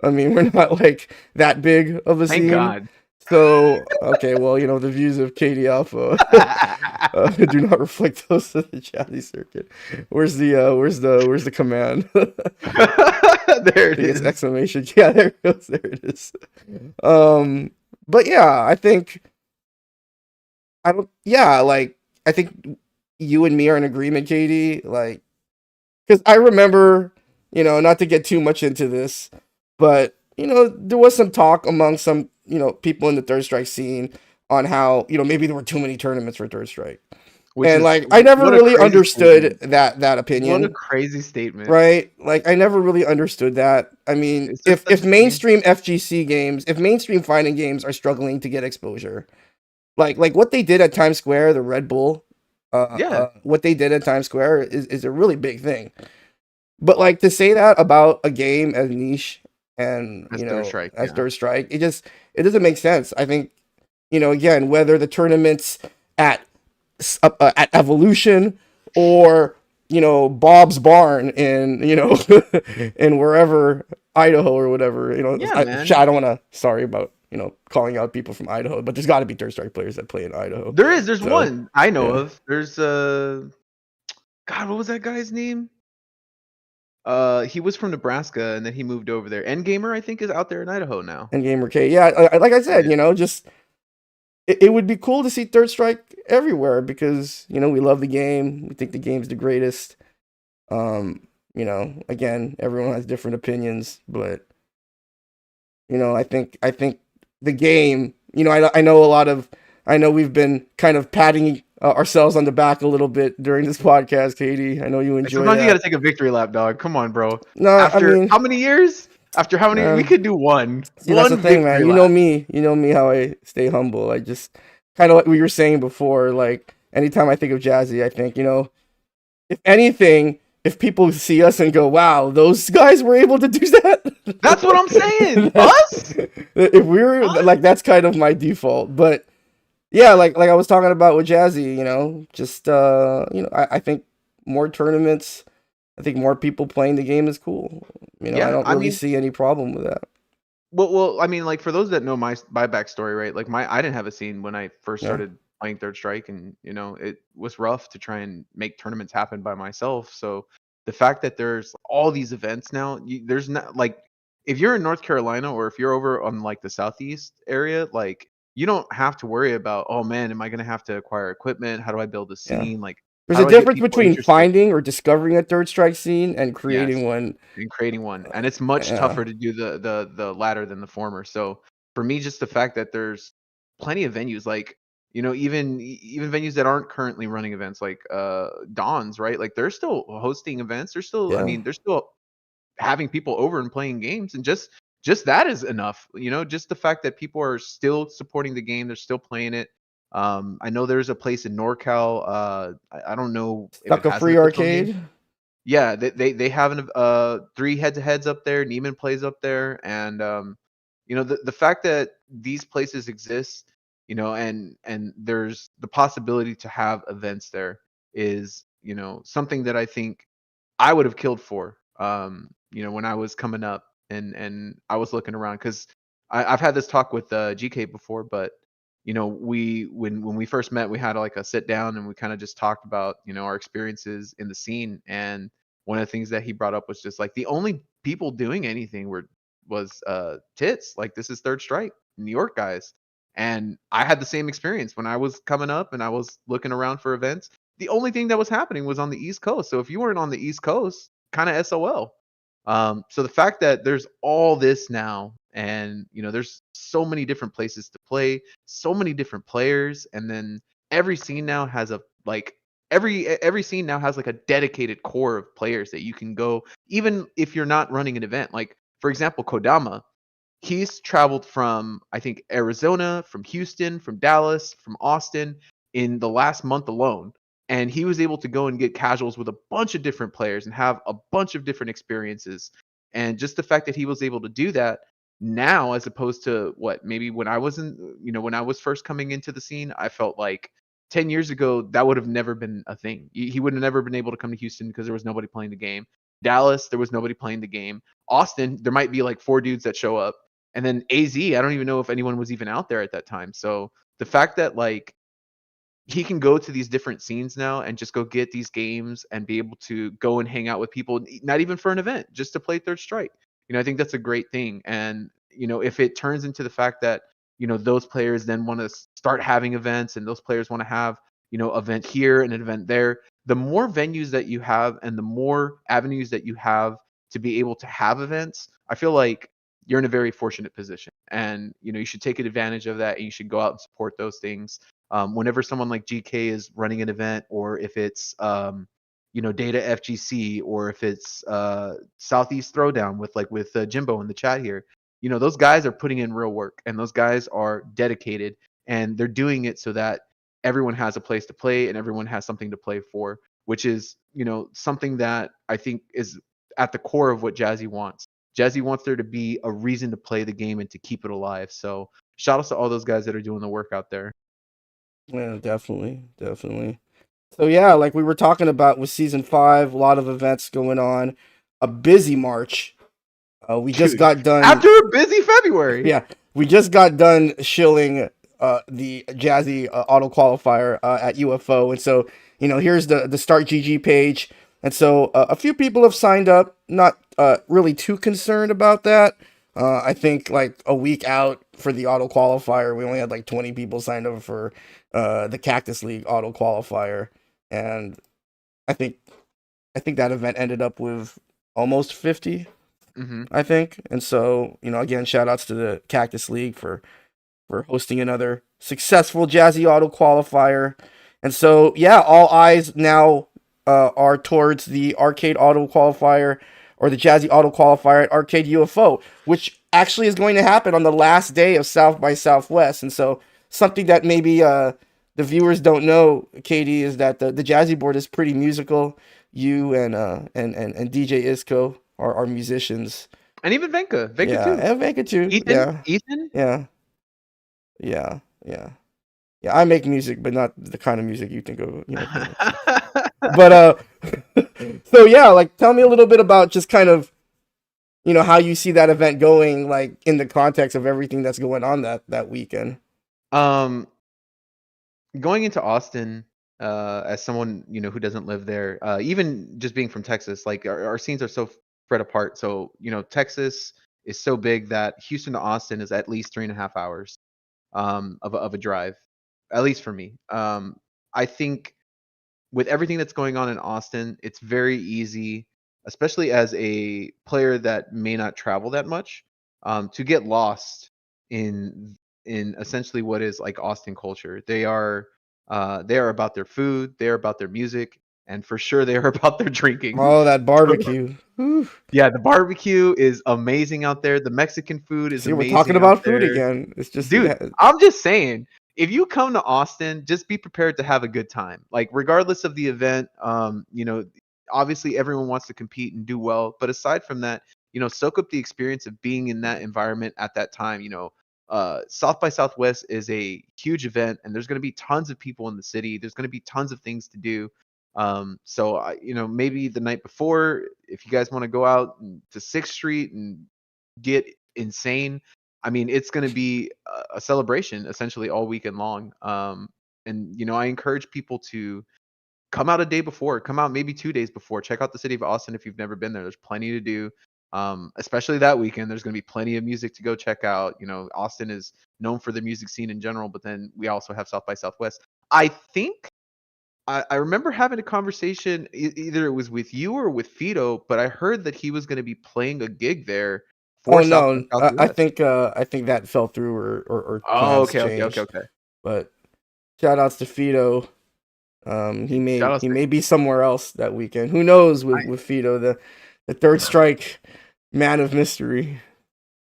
I mean, we're not like that big of a Thank scene. God. So okay, well, the views of KD Alpha do not reflect those of the Jazzy Circuit. Where's the command? There it Biggest is. exclamation! Yeah, there it goes. There it is. Um, but yeah, I think I don't. Yeah, like I think you and me are in agreement, Katie. Like, because I remember, not to get too much into this, but there was some talk among some people in the Third Strike scene on how maybe there were too many tournaments for Third Strike, Which and is like I never what a really crazy understood statement. that What a opinion, crazy statement. right? Like I never really understood that. I mean, It's just if such a shame. mainstream FGC games, if mainstream fighting games are struggling to get exposure, like what they did at Times Square, the Red Bull, Yeah, what they did at Times Square is a really big thing. But like to say that about a game as niche and that's Third Strike. as Yeah. Third Strike, it doesn't make sense. I think again whether the tournaments at at Evolution or Bob's Barn in in wherever Idaho or whatever. Yeah, I man. don't want to. Sorry about calling out people from Idaho, but there's got to be Third Strike players that play in Idaho. There's So one I know yeah, of. There's God, what was that guy's name? He was from Nebraska, and then he moved over there. Endgamer, I think, is out there in Idaho now. And Game Arcade. Yeah, like I said, Yeah. just it would be cool to see Third Strike everywhere because we love the game. We think the game's the greatest. Again, everyone has different opinions, but I think the game. I know we've been kind of patting ourselves on the back a little bit during this podcast, Katie. I know you Like, enjoy sometimes you got to that. take a victory lap, dog. Come on, bro. No, I After mean, how many years? After how many? We man, could do one see, that's the one thing, man. victory lap. You know me how I stay humble. I just kind of like we were saying before. Like anytime I think of Jazzy, I think if anything, if people see us and go, "Wow, those guys were able to do that," That's what I'm saying. Us? if we're like, that's kind of my default. But yeah, like I was talking about with Jazzy, just I think more tournaments. I think more people playing the game is cool. I Yeah, don't I really mean, see any problem with that. well, I mean, like for those that know my backstory, right? Like I didn't have a scene when I first Yeah, started playing Third Strike, and it was rough to try and make tournaments happen by myself. So the fact that there's all these events now, there's not like if you're in North Carolina or if you're over on like the southeast area, like you don't have to worry about, oh man, am I gonna have to acquire equipment? How do I build a yeah. scene? Like There's how a do I get difference people between interested? finding or discovering a Third Strike scene and Yes, creating one. and creating one, and it's much Yeah, tougher to do the latter than the former. So for me, just the fact that there's plenty of venues, like even venues that aren't currently running events, like Dons, right? Like they're still hosting events. They're still, I yeah. mean, they're still having people over and playing games, and just that is enough. Just the fact that people are still supporting the game, they're still playing it. I know there's a place in NorCal. I don't know if it Stuck a has an free official name. arcade. Yeah, they have an 3 head-to-heads up there, Neiman plays up there, and, the fact that these places exist, and there's the possibility to have events there is, something that I think I would have killed for, when I was coming up and I was looking around 'cause I've had this talk with, GK before, but, when we first met, we had, like, a sit down and we kinda just talked about, our experiences in the scene, and one of the things that he brought up was just, like, the only people doing anything was, Tits, like, this is Third Strike, New York guys, and I had the same experience when I was coming up and I was looking around for events. The only thing that was happening was on the East Coast, so if you weren't on the East Coast, kinda SOL. So the fact that there's all this now and, there's so many different places to play, so many different players, and then every scene now has a like every scene now has like a dedicated core of players that you can go even if you're not running an event. Like for example, Kodama, he's traveled from I think Arizona, from Houston, from Dallas, from Austin in the last month alone. And he was able to go and get casuals with a bunch of different players and have a bunch of different experiences. And just the fact that he was able to do that now, as opposed to what maybe when I wasn't, when I was first coming into the scene, I felt like 10 years ago that would have never been a thing. He would have never been able to come to Houston because there was nobody playing the game. Dallas, there was nobody playing the game. Austin, there might be like 4 dudes that show up, and then AZ, I don't even know if anyone was even out there at that time. So the fact that like he can go to these different scenes now and just go get these games and be able to go and hang out with people, not even for an event, just to play Third Strike. I think that's a great thing. And, if it turns into the fact that, those players then want to start having events and those players want to have, event here and an event there, the more venues that you have and the more avenues that you have to be able to have events, I feel like you're in a very fortunate position. And, you should take advantage of that and you should go out and support those things. Whenever someone like GK is running an event, or if it's Data FGC, or if it's Southeast Throwdown with Jimbo in the chat here, those guys are putting in real work and those guys are dedicated and they're doing it so that everyone has a place to play and everyone has something to play for, which is something that I think is at the core of what Jazzy wants. Jazzy wants there to be a reason to play the game and to keep it alive. So shout outs to all those guys that are doing the work out there. Yeah, definitely, definitely. So yeah, like we were talking about with season 5, a lot of events going on, a busy March. We just Dude, got done. after a busy February. Yeah, we just got done shilling the Jazzy Auto-Qualifier at UFO, and so here's the Start GG page. And so a few people have signed up. Not really too concerned about that. I think like a week out for the auto qualifier, we only had like 20 people signed up for the Cactus League auto qualifier, and I think that event ended up with almost 50. Mm-hmm. I think, and so again, shout outs to the Cactus League for hosting another successful Jazzy Auto Qualifier. And so, yeah, all eyes now are towards the Arcade Auto Qualifier or the Jazzy Auto Qualifier at Arcade UFO, which actually is going to happen on the last day of South by Southwest. And so, something that maybe the viewers don't know, Katie, is that the Jazzy board is pretty musical. You and DJ Isco are musicians. And even Venka Yeah, too. and Vega too. Ethan, Yeah, Ethan. yeah. Yeah, yeah, yeah. I make music, but not the kind of music you think of. But so yeah, like tell me a little bit about just kind of how you see that event going, like in the context of everything that's going on that weekend. um, Going into Austin, as someone who doesn't live there, even just being from Texas, like our scenes are so spread apart. So Texas is so big that Houston to Austin is at least 3.5 hours of a drive, at least for me. I think with everything that's going on in Austin, it's very easy, especially as a player that may not travel that much, to get lost in essentially what is like Austin culture. They are about their food, they are about their music, and for sure they are about their drinking. Oh, that So, barbecue. Whew. yeah, the barbecue is amazing out there. The Mexican food is See, we're talking amazing out about food there. again. It's just Dude, I'm just saying, if you come to Austin, just be prepared to have a good time. Like regardless of the event, obviously everyone wants to compete and do well, but aside from that, soak up the experience of being in that environment at that time. South by Southwest is a huge event, and there's going to be tons of people in the city. There's going to be tons of things to do. So maybe the night before, if you guys want to go out to Sixth Street and get insane, I mean, it's going to be a celebration essentially all weekend long. And I encourage people to come out a day before, come out maybe 2 days before, check out the city of Austin if you've never been there. There's plenty to do. Especially that weekend, there's going to be plenty of music to go check out. Austin is known for the music scene in general, but then we also have South by Southwest. I think I remember having a conversation, either it was with you or with Fido, but I heard that he was going to be playing a gig there for oh South by no, Southwest. I think that fell through or Oh, plans okay, okay, okay, changed. okay. But shout outs to Fido. Shout out He to may be somewhere else that weekend. Who knows with Fido, the third strike man of mystery.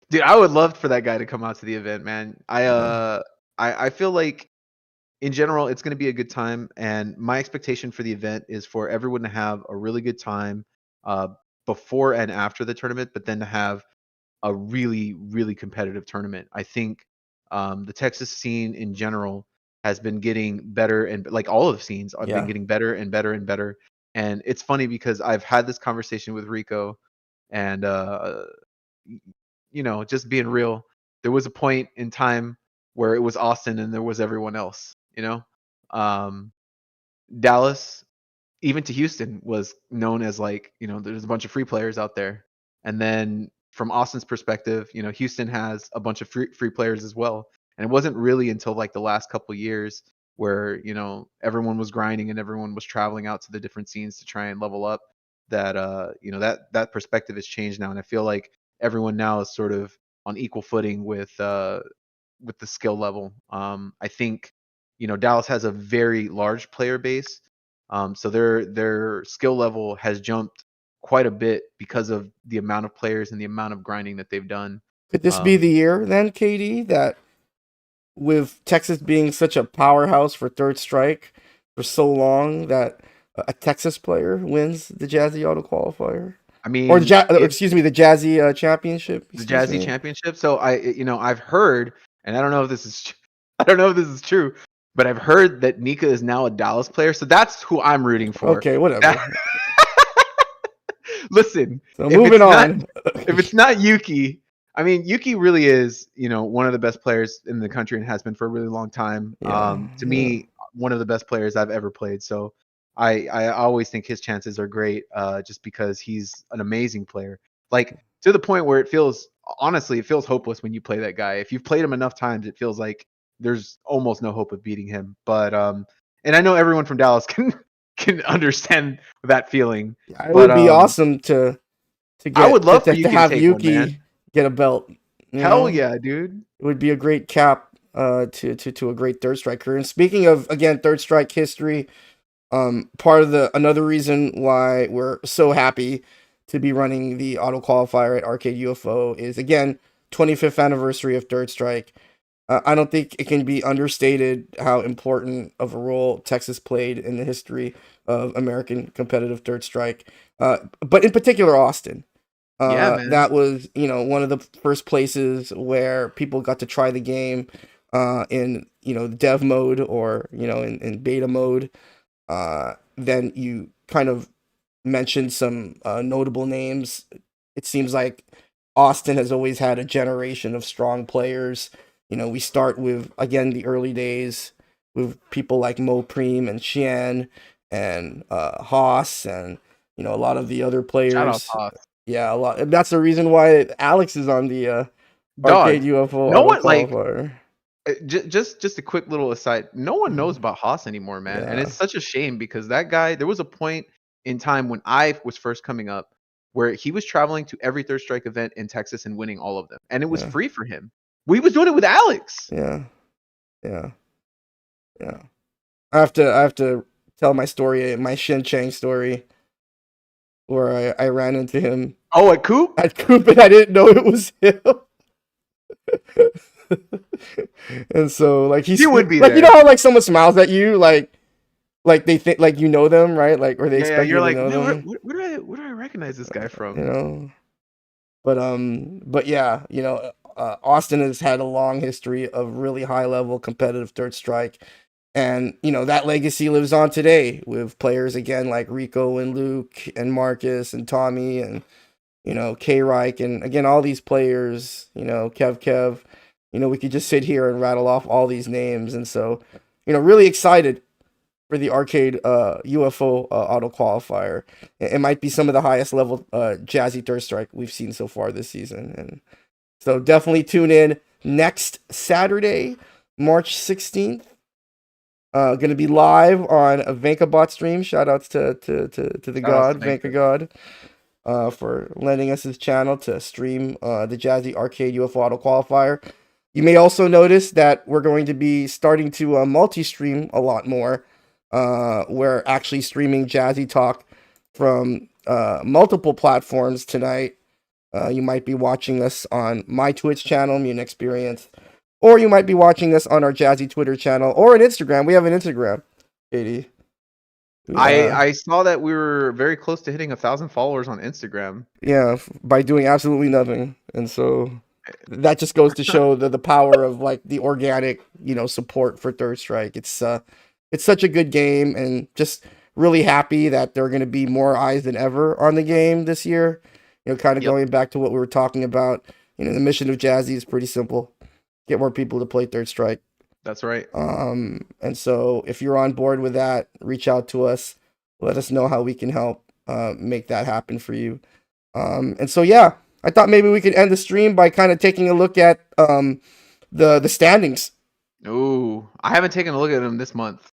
dude. I would love for that guy to come out to the event, man. Yeah. I feel like in general it's going to be a good time, and my expectation for the event is for everyone to have a really good time uh, before and after the tournament, but then to have a really, really competitive tournament. I think the Texas scene in general has been getting better, and like all of the scenes have been Yeah. getting better and better and better. And it's funny because I've had this conversation with Rico, and just being real, there was a point in time where it was Austin and there was everyone else. Um, Dallas, even to Houston, was known as like, there's a bunch of free players out there. And then from Austin's perspective, Houston has a bunch of free players as well. And it wasn't really until like the last couple years where, everyone was grinding and everyone was traveling out to the different scenes to try and level up that that perspective has changed now. And I feel like everyone now is sort of on equal footing with the skill level. I think Dallas has a very large player base, so their skill level has jumped quite a bit because of the amount of players and the amount of grinding that they've done. Could this be Um, the year then, KD, that with Texas being such a powerhouse for third strike for so long that a Texas player wins the Jazzy Auto Qualifier I or the mean, if excuse me, the Jazzy Championship? the Excuse Jazzy me. Championship. So I've heard, and I don't know if this is, I don't know if this is true, but I've heard that Nika is now a Dallas player. So that's who I'm rooting for. Okay, That, whatever. listen, So if moving it's not on. if it's not Yuki, I mean, Yuki really is, one of the best players in the country and has been for a really long time. Yeah, To yeah. me, one of the best players I've ever played. So I always think his chances are great, just because he's an amazing player. Like to the point where it feels honestly, it feels hopeless when you play that guy. If you've played him enough times, it feels like there's almost no hope of beating him. But and I know everyone from Dallas can understand that feeling. It But would be awesome to I would get love for to Yuki to have take one, Yuki man. get a belt. You Hell know, yeah, dude. it would be a great cap to a great third strike career. And speaking of again third strike history, part of the another reason why we're so happy to be running the auto qualifier at Arcade UFO is again 25th anniversary of Third Strike. I don't think it can be understated how important of a role Texas played in the history of American competitive Third Strike, but in particular Austin. Yeah, man. That was, one of the first places where people got to try the game in, dev mode or, in beta mode. Then you kind of mentioned some notable names. It seems like Austin has always had a generation of strong players. We start with, again, the early days with people like Mo Preem and Xian and Haas and, a lot of the other Shout out players. Toss. Yeah, a lot. And that's the reason why Alex is on the Arcade Dog. UFO No auto one like qualifier. just a quick little aside. No one knows about Haas anymore, man, and Yeah, it's such a shame because that guy. There was a point in time when I was first coming up where he was traveling to every Third Strike event in Texas and winning all of them, and it was yeah, free for him. We was doing it with Alex. yeah, yeah, yeah. I have to tell my story, my Shin Chang story, where I ran into him Oh, at Coop. at Coop and I didn't know it was him. And so like He would be like there. how like someone smiles at you like they think like you know them, right? Like or they Yeah, yeah. expect you You're to like, know man, them. where do I recognize this guy You from? know. But yeah, Austin has had a long history of really high level competitive third strike. And that legacy lives on today with players again like Rico and Luke and Marcus and Tommy and K Reich and again all these players, Kev. We could just sit here and rattle off all these names, and so really excited for the Arcade UFO auto qualifier. It might be some of the highest level Jazzy third strike we've seen so far this season, and so definitely tune in next Saturday, March 16th. Going to be live on a VankaBot stream. Shout outs to the Shout outs to god, Vanka Banker. God, for lending us his channel to stream the Jazzy Arcade UFO Auto Qualifier. You may also notice that we're going to be starting to multi-stream a lot more. We're actually streaming Jazzy Talk from multiple platforms tonight. You might be watching us on my Twitch channel, Mutant Experience, or you might be watching us on our Jazzy Twitter channel or an Instagram. We have an Instagram, Katie. I saw that we were very close to hitting 1,000 followers on Instagram. Yeah, by doing absolutely nothing. And so that just goes to show the power of like the organic, support for Third Strike. It's such a good game and just really happy that there are going to be more eyes than ever on the game this year. Kind of Yep, going back to what we were talking about. The mission of Jazzy is pretty simple. Get more people to play Third Strike. that's right. And so if you're on board with that, reach out to us. Let us know how we can help make that happen for you. And so yeah, I thought maybe we could end the stream by kind of taking a look at the standings. Ooh, I haven't taken a look at him this month.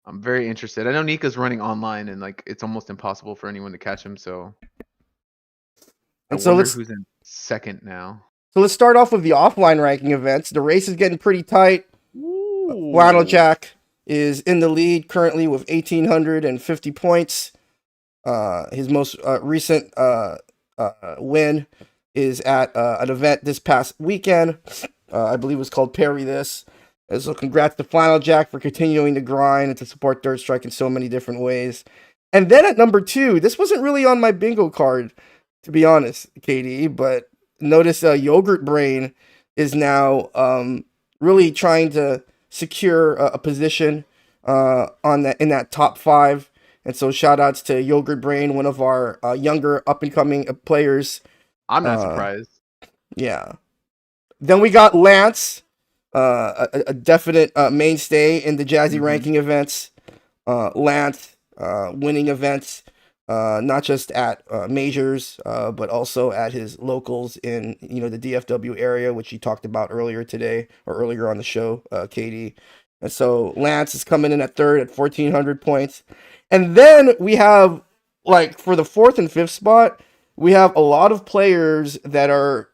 I'm very interested. I know Nika's running online and like it's almost impossible for anyone to catch him, so I And so wonder let's who's in second now. start off with the offline ranking events. The race is getting pretty tight. Flannel Ooh. Jack is in the lead currently with 1,850 points. His most recent win is at an event this past weekend. I believe it was called Parry This. And so congrats to Flannel Jack for continuing to grind and to support Third Strike in so many different ways. And then at number 2, this wasn't really on my bingo card, to be honest, KD, but notice Yogurt Brain is now really trying to secure a position in that top 5. And so shout outs to Yogurt Brain, one of our younger up and coming players. I'm not surprised. Yeah. Then we got Lance, a definite mainstay in the Jazzy ranking events. Lance winning events, not just at majors, but also at his locals in the DFW area, which he talked about earlier today or earlier on the show, Katie. And so Lance is coming in at third at 1,400 points, and then we have like for the fourth and fifth spot, we have a lot of players that are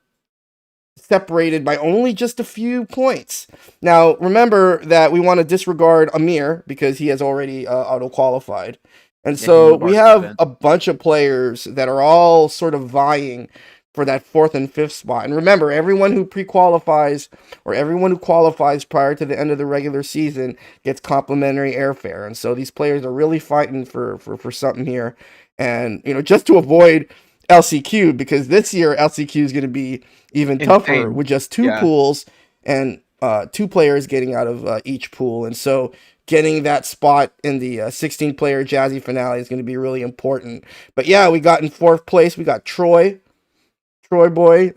separated by only just a few points. Now, remember that we want to disregard Amir because he has already auto-qualified. And Yeah, he so no we barred have event. a bunch of players that are all sort of vying for that fourth and fifth spot. And remember, everyone who pre-qualifies or everyone who qualifies prior to the end of the regular season gets complimentary airfare. And so these players are really fighting for something here. And, just to avoid LCQ, because this year LCQ is going to be even tougher Insane. with just two Yeah. pools and two players getting out of each pool. And so getting that spot in the 16 player Jazzy finale is going to be really important. But yeah, we got in fourth place, we got Troy boy,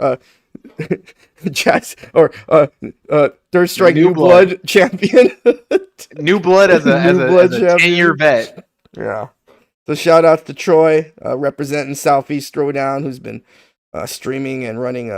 Jazz or Third Strike New New blood. Blood champion. New blood as a New Blood as a 10-year champion. vet. Yeah. So shout out to Troy, representing Southeast Throwdown, who's been streaming and running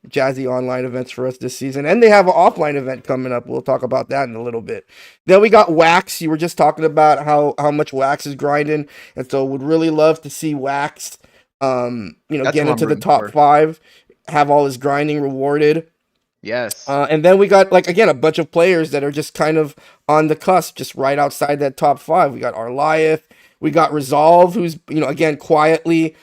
Jazzy online events for us this season. And they have an offline event coming up. We'll talk about that in a little bit. Then we got Wax. You were just talking about how much Wax is grinding. And so would really love to see Wax, That's get who I'm into the rooting top for. 5, have all his grinding rewarded. Yes. And then we got, like, again, a bunch of players that are just kind of on the cusp, just right outside that top 5. We got Arliath. We got Resolve, who's, again, quietly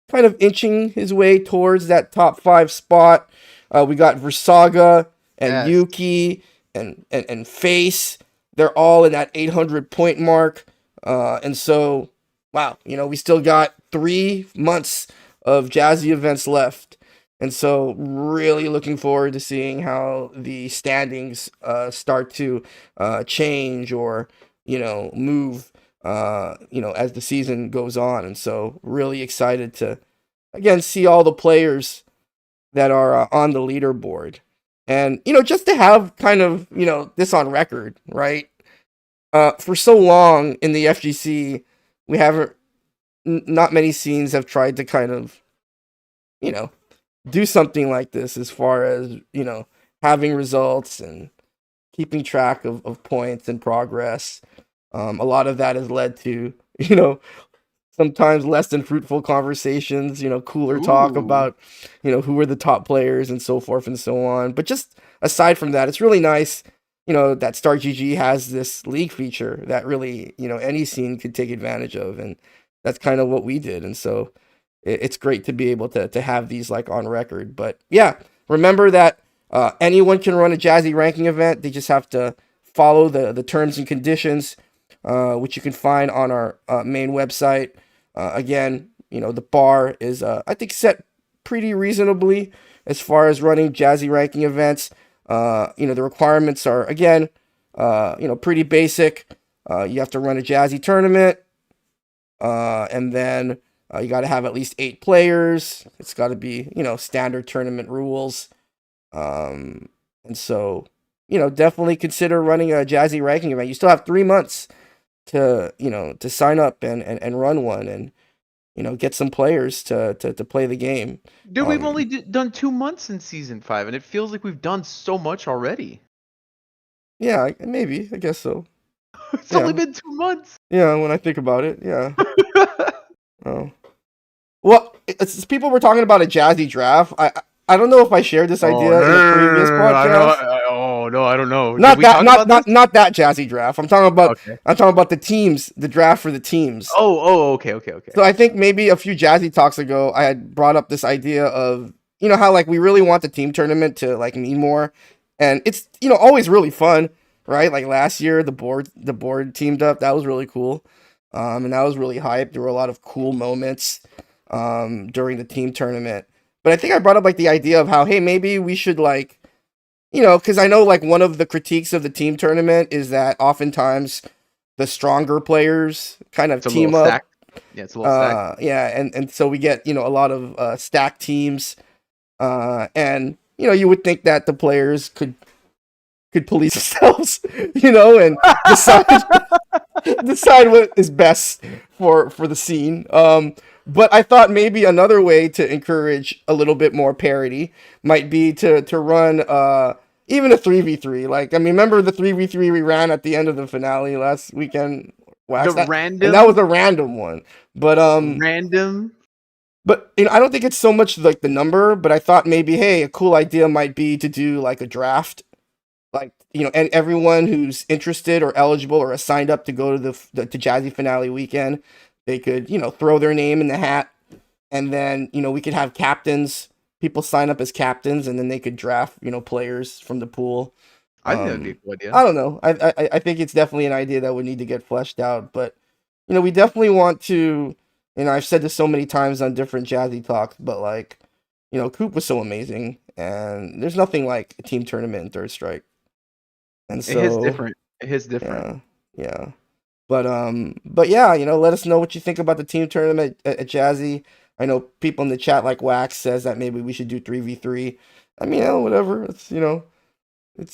kind of inching his way towards that top 5 spot. We got Versaga and Yes. Yuki and Face. They're all in that 800 point mark. And so, wow, we still got 3 months of Jazzy events left. And so, really looking forward to seeing how the standings start to change or, move, as the season goes on. And so, really excited to, again, see all the players that are on the leaderboard. And, just to have kind of, this on record, right? For so long in the FGC, we haven't, not many scenes have tried to kind of, you know, do something like this as far as, having results and keeping track of points and progress. A lot of that has led to, sometimes less than fruitful conversations, cooler talk Ooh. about, who are the top players and so forth and so on. But just aside from that, it's really nice, that Star GG has this league feature that really, any scene could take advantage of. And that's kind of what we did. And so it's great to be able to have these like on record. But yeah, remember that anyone can run a Jazzy ranking event. They just have to follow the terms and conditions, which you can find on our main website. Again, the bar is, I think, set pretty reasonably as far as running Jazzy ranking events. The requirements are, again, pretty basic. You have to run a Jazzy tournament, and then you got to have at least 8 players. It's got to be, standard tournament rules. And so, definitely consider running a Jazzy ranking event. You still have 3 months to sign up and run one and get some players to play the game. Dude, we've only done 2 months in season 5, and it feels like we've done so much already. Yeah, maybe, I guess so. It's only Yeah, been 2 months. yeah, when I think about it, yeah. Oh, well, people were talking about a Jazzy draft. I don't know if I shared this Oh, no, idea no, in a previous no, no, no, I know. podcast. Oh, no, I don't know. Did Not we that, talk about this? not that Jazzy draft. Okay. I'm talking about the teams, the draft for the teams. Okay, okay, okay. So I think maybe a few Jazzy talks ago, I had brought up this idea of, how like we really want the team tournament to like mean more, and it's always really fun, right? Like last year, the board teamed up. That was really cool, and that was really hype. There were a lot of cool moments during the team tournament. But I think I brought up like the idea of how, hey, maybe we should like, because I know like one of the critiques of the team tournament is that oftentimes the stronger players kind of It's a little team up. stacked. Yeah, it's a little stacked. Yeah, and so we get a lot of stacked teams, and you would think that the players could could police themselves, and decide decide what is best for the scene. But I thought maybe another way to encourage a little bit more parity might be to run even a 3v3. Like, I mean, remember the 3v3 we ran at the end of the finale last weekend? The Wax that, and that was random, a random one. But random. I don't think it's so much like the number, but I thought maybe, hey, a cool idea might be to do like a draft, like, and everyone who's interested or eligible or signed up to go to the to Jazzy finale weekend, they could, throw their name in the hat, and then, we could have captains. People sign up as captains, and then they could draft, players from the pool. I think that'd be a cool idea. I don't know. I think it's definitely an idea that would need to get fleshed out, but we definitely want to. I've said this so many times on different Jazzy talks, but like, Coop was so amazing, and there's nothing like a team tournament in Third Strike. And It hits so, different. It hits different. yeah. But yeah, let us know what you think about the team tournament at Jazzy. I know people in the chat like Wax says that maybe we should do 3v3. I mean, whatever. It's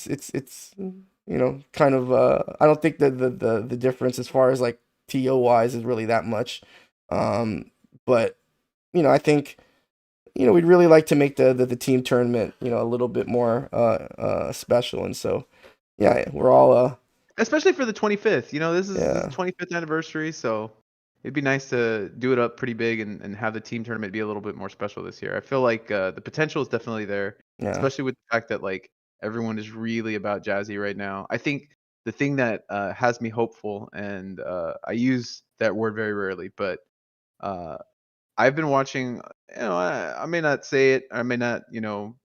it's kind of I don't think that the difference as far as like TO wise is really that much. But I think we'd really like to make the team tournament a little bit more special, and so yeah, we're all Especially for the 25th. This is yeah. the 25th anniversary, so it'd be nice to do it up pretty big and have the team tournament be a little bit more special this year. I feel like the potential is definitely there, Yeah. especially with the fact that like everyone is really about Jazzy right now. I think the thing that has me hopeful, and I use that word very rarely, but uh, I've been watching. I may not say it, I may not,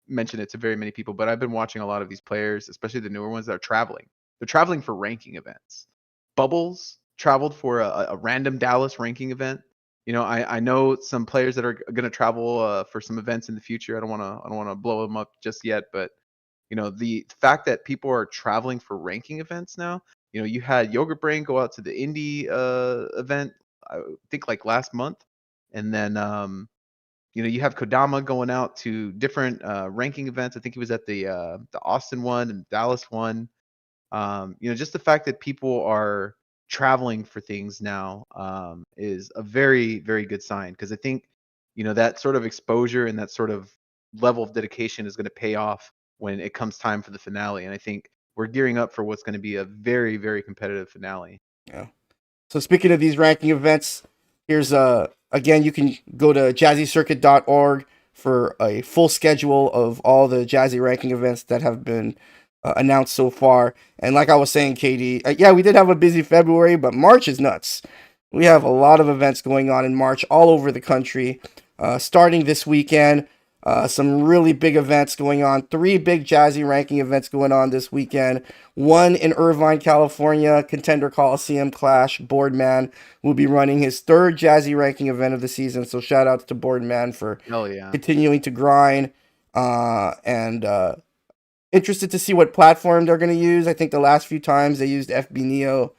mention it to very many people, but I've been watching a lot of these players, especially the newer ones that are traveling. They're traveling for ranking events. Bubbles traveled for a random Dallas ranking event. I know some players that are going to travel for some events in the future. I don't want to blow them up just yet, but the fact that people are traveling for ranking events now. You had Yogurt Brain go out to the indie event, I think like last month, and then you have Kodama going out to different ranking events. I think he was at the Austin one and Dallas one. Just the fact that people are traveling for things now is a very, very good sign, because I think that sort of exposure and that sort of level of dedication is going to pay off when it comes time for the finale. And I think we're gearing up for what's going to be a very, very competitive finale. Yeah. So speaking of these ranking events, here's again, you can go to jazzycircuit.org for a full schedule of all the Jazzy ranking events that have been announced so far. And like I was saying, Katie, yeah, we did have a busy February, but March is nuts. We have a lot of events going on in March all over the country. Starting this weekend, some really big events going on. 3 big Jazzy ranking events going on this weekend. One in Irvine, California, Contender Coliseum Clash. Boardman will be running his 3rd Jazzy ranking event of the season. So shout outs to Boardman for Hell yeah. continuing to grind. And interested to see what platform they're going to use. I think the last few times they used FB Neo.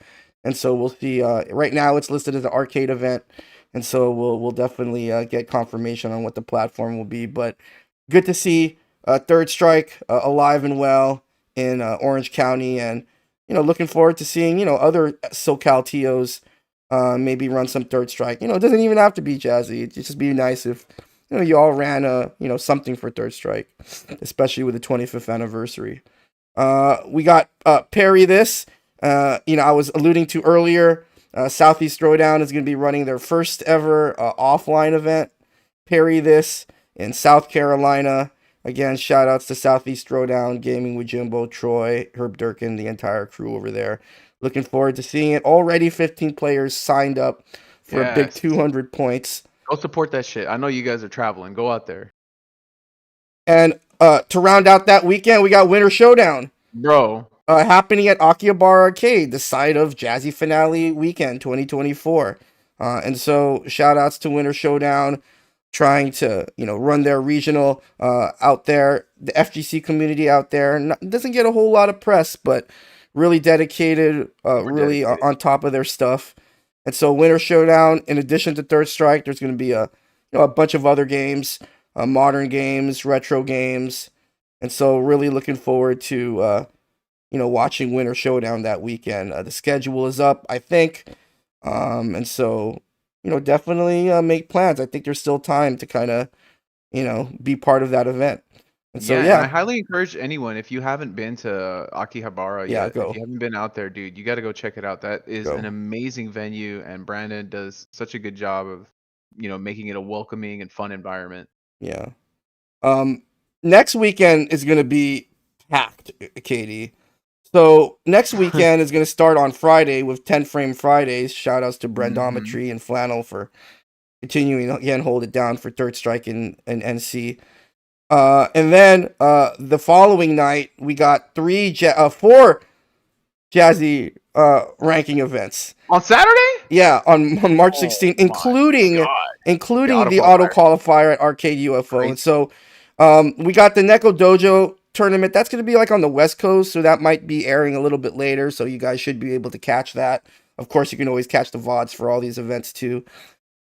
And so we'll see. Right now it's listed as an arcade event. And so we'll definitely get confirmation on what the platform will be. But good to see Third Strike alive and well in Orange County, and looking forward to seeing other SoCal TOs maybe run some Third Strike. It doesn't even have to be Jazzy. It'd just be nice if you all ran something for Third Strike, especially with the 25th anniversary. We got Perry this. I was alluding to earlier. Southeast Throwdown is going to be running their first ever offline event. Perry this in South Carolina. Again, shout outs to Southeast Throwdown, Gaming with Jimbo, Troy, Herb Durkin, the entire crew over there. Looking forward to seeing it. Already 15 players signed up for a big 200 points. Go support that shit. I know you guys are traveling. Go out there. And to round out that weekend, we got Winter Showdown. Bro. Happening at Akihabara Arcade, the site of Jazzy Finale Weekend 2024. And so shout outs to Winter Showdown, trying to run their regional out there. The FGC community out there doesn't get a whole lot of press, but really dedicated, really on top of their stuff. And so Winter Showdown, in addition to Third Strike, there's going to be a bunch of other games, modern games, retro games. And so really looking forward to watching Winter Showdown that weekend. The schedule is up, I think, and so definitely make plans. I think there's still time to kind of be part of that event. And so Yeah, and I yeah, highly encourage anyone, if you haven't been to Akihabara yeah, yet, if go you haven't been out there, dude, you got to go check it out. That is an go. amazing venue, and Brandon does such a good job of, making it a welcoming and fun environment. Yeah. Next weekend is going to be packed, Katie. So next weekend is going to start on Friday with 10 Frame Fridays. Shout outs to Mhm. Brendometry and Flannel for continuing again hold it down for Third Strike and NC. And then the following night we got four Jazzy ranking events. On Saturday? Yeah, on March Oh 16th, my including god. The including auto the auto qualifier. qualifier at Arcade UFO. And Crazy. so we got the Neko Dojo tournament. That's going to be like on the West Coast, so that might be airing a little bit later. So you guys should be able to catch that. Of course, you can always catch the VODs for all these events too.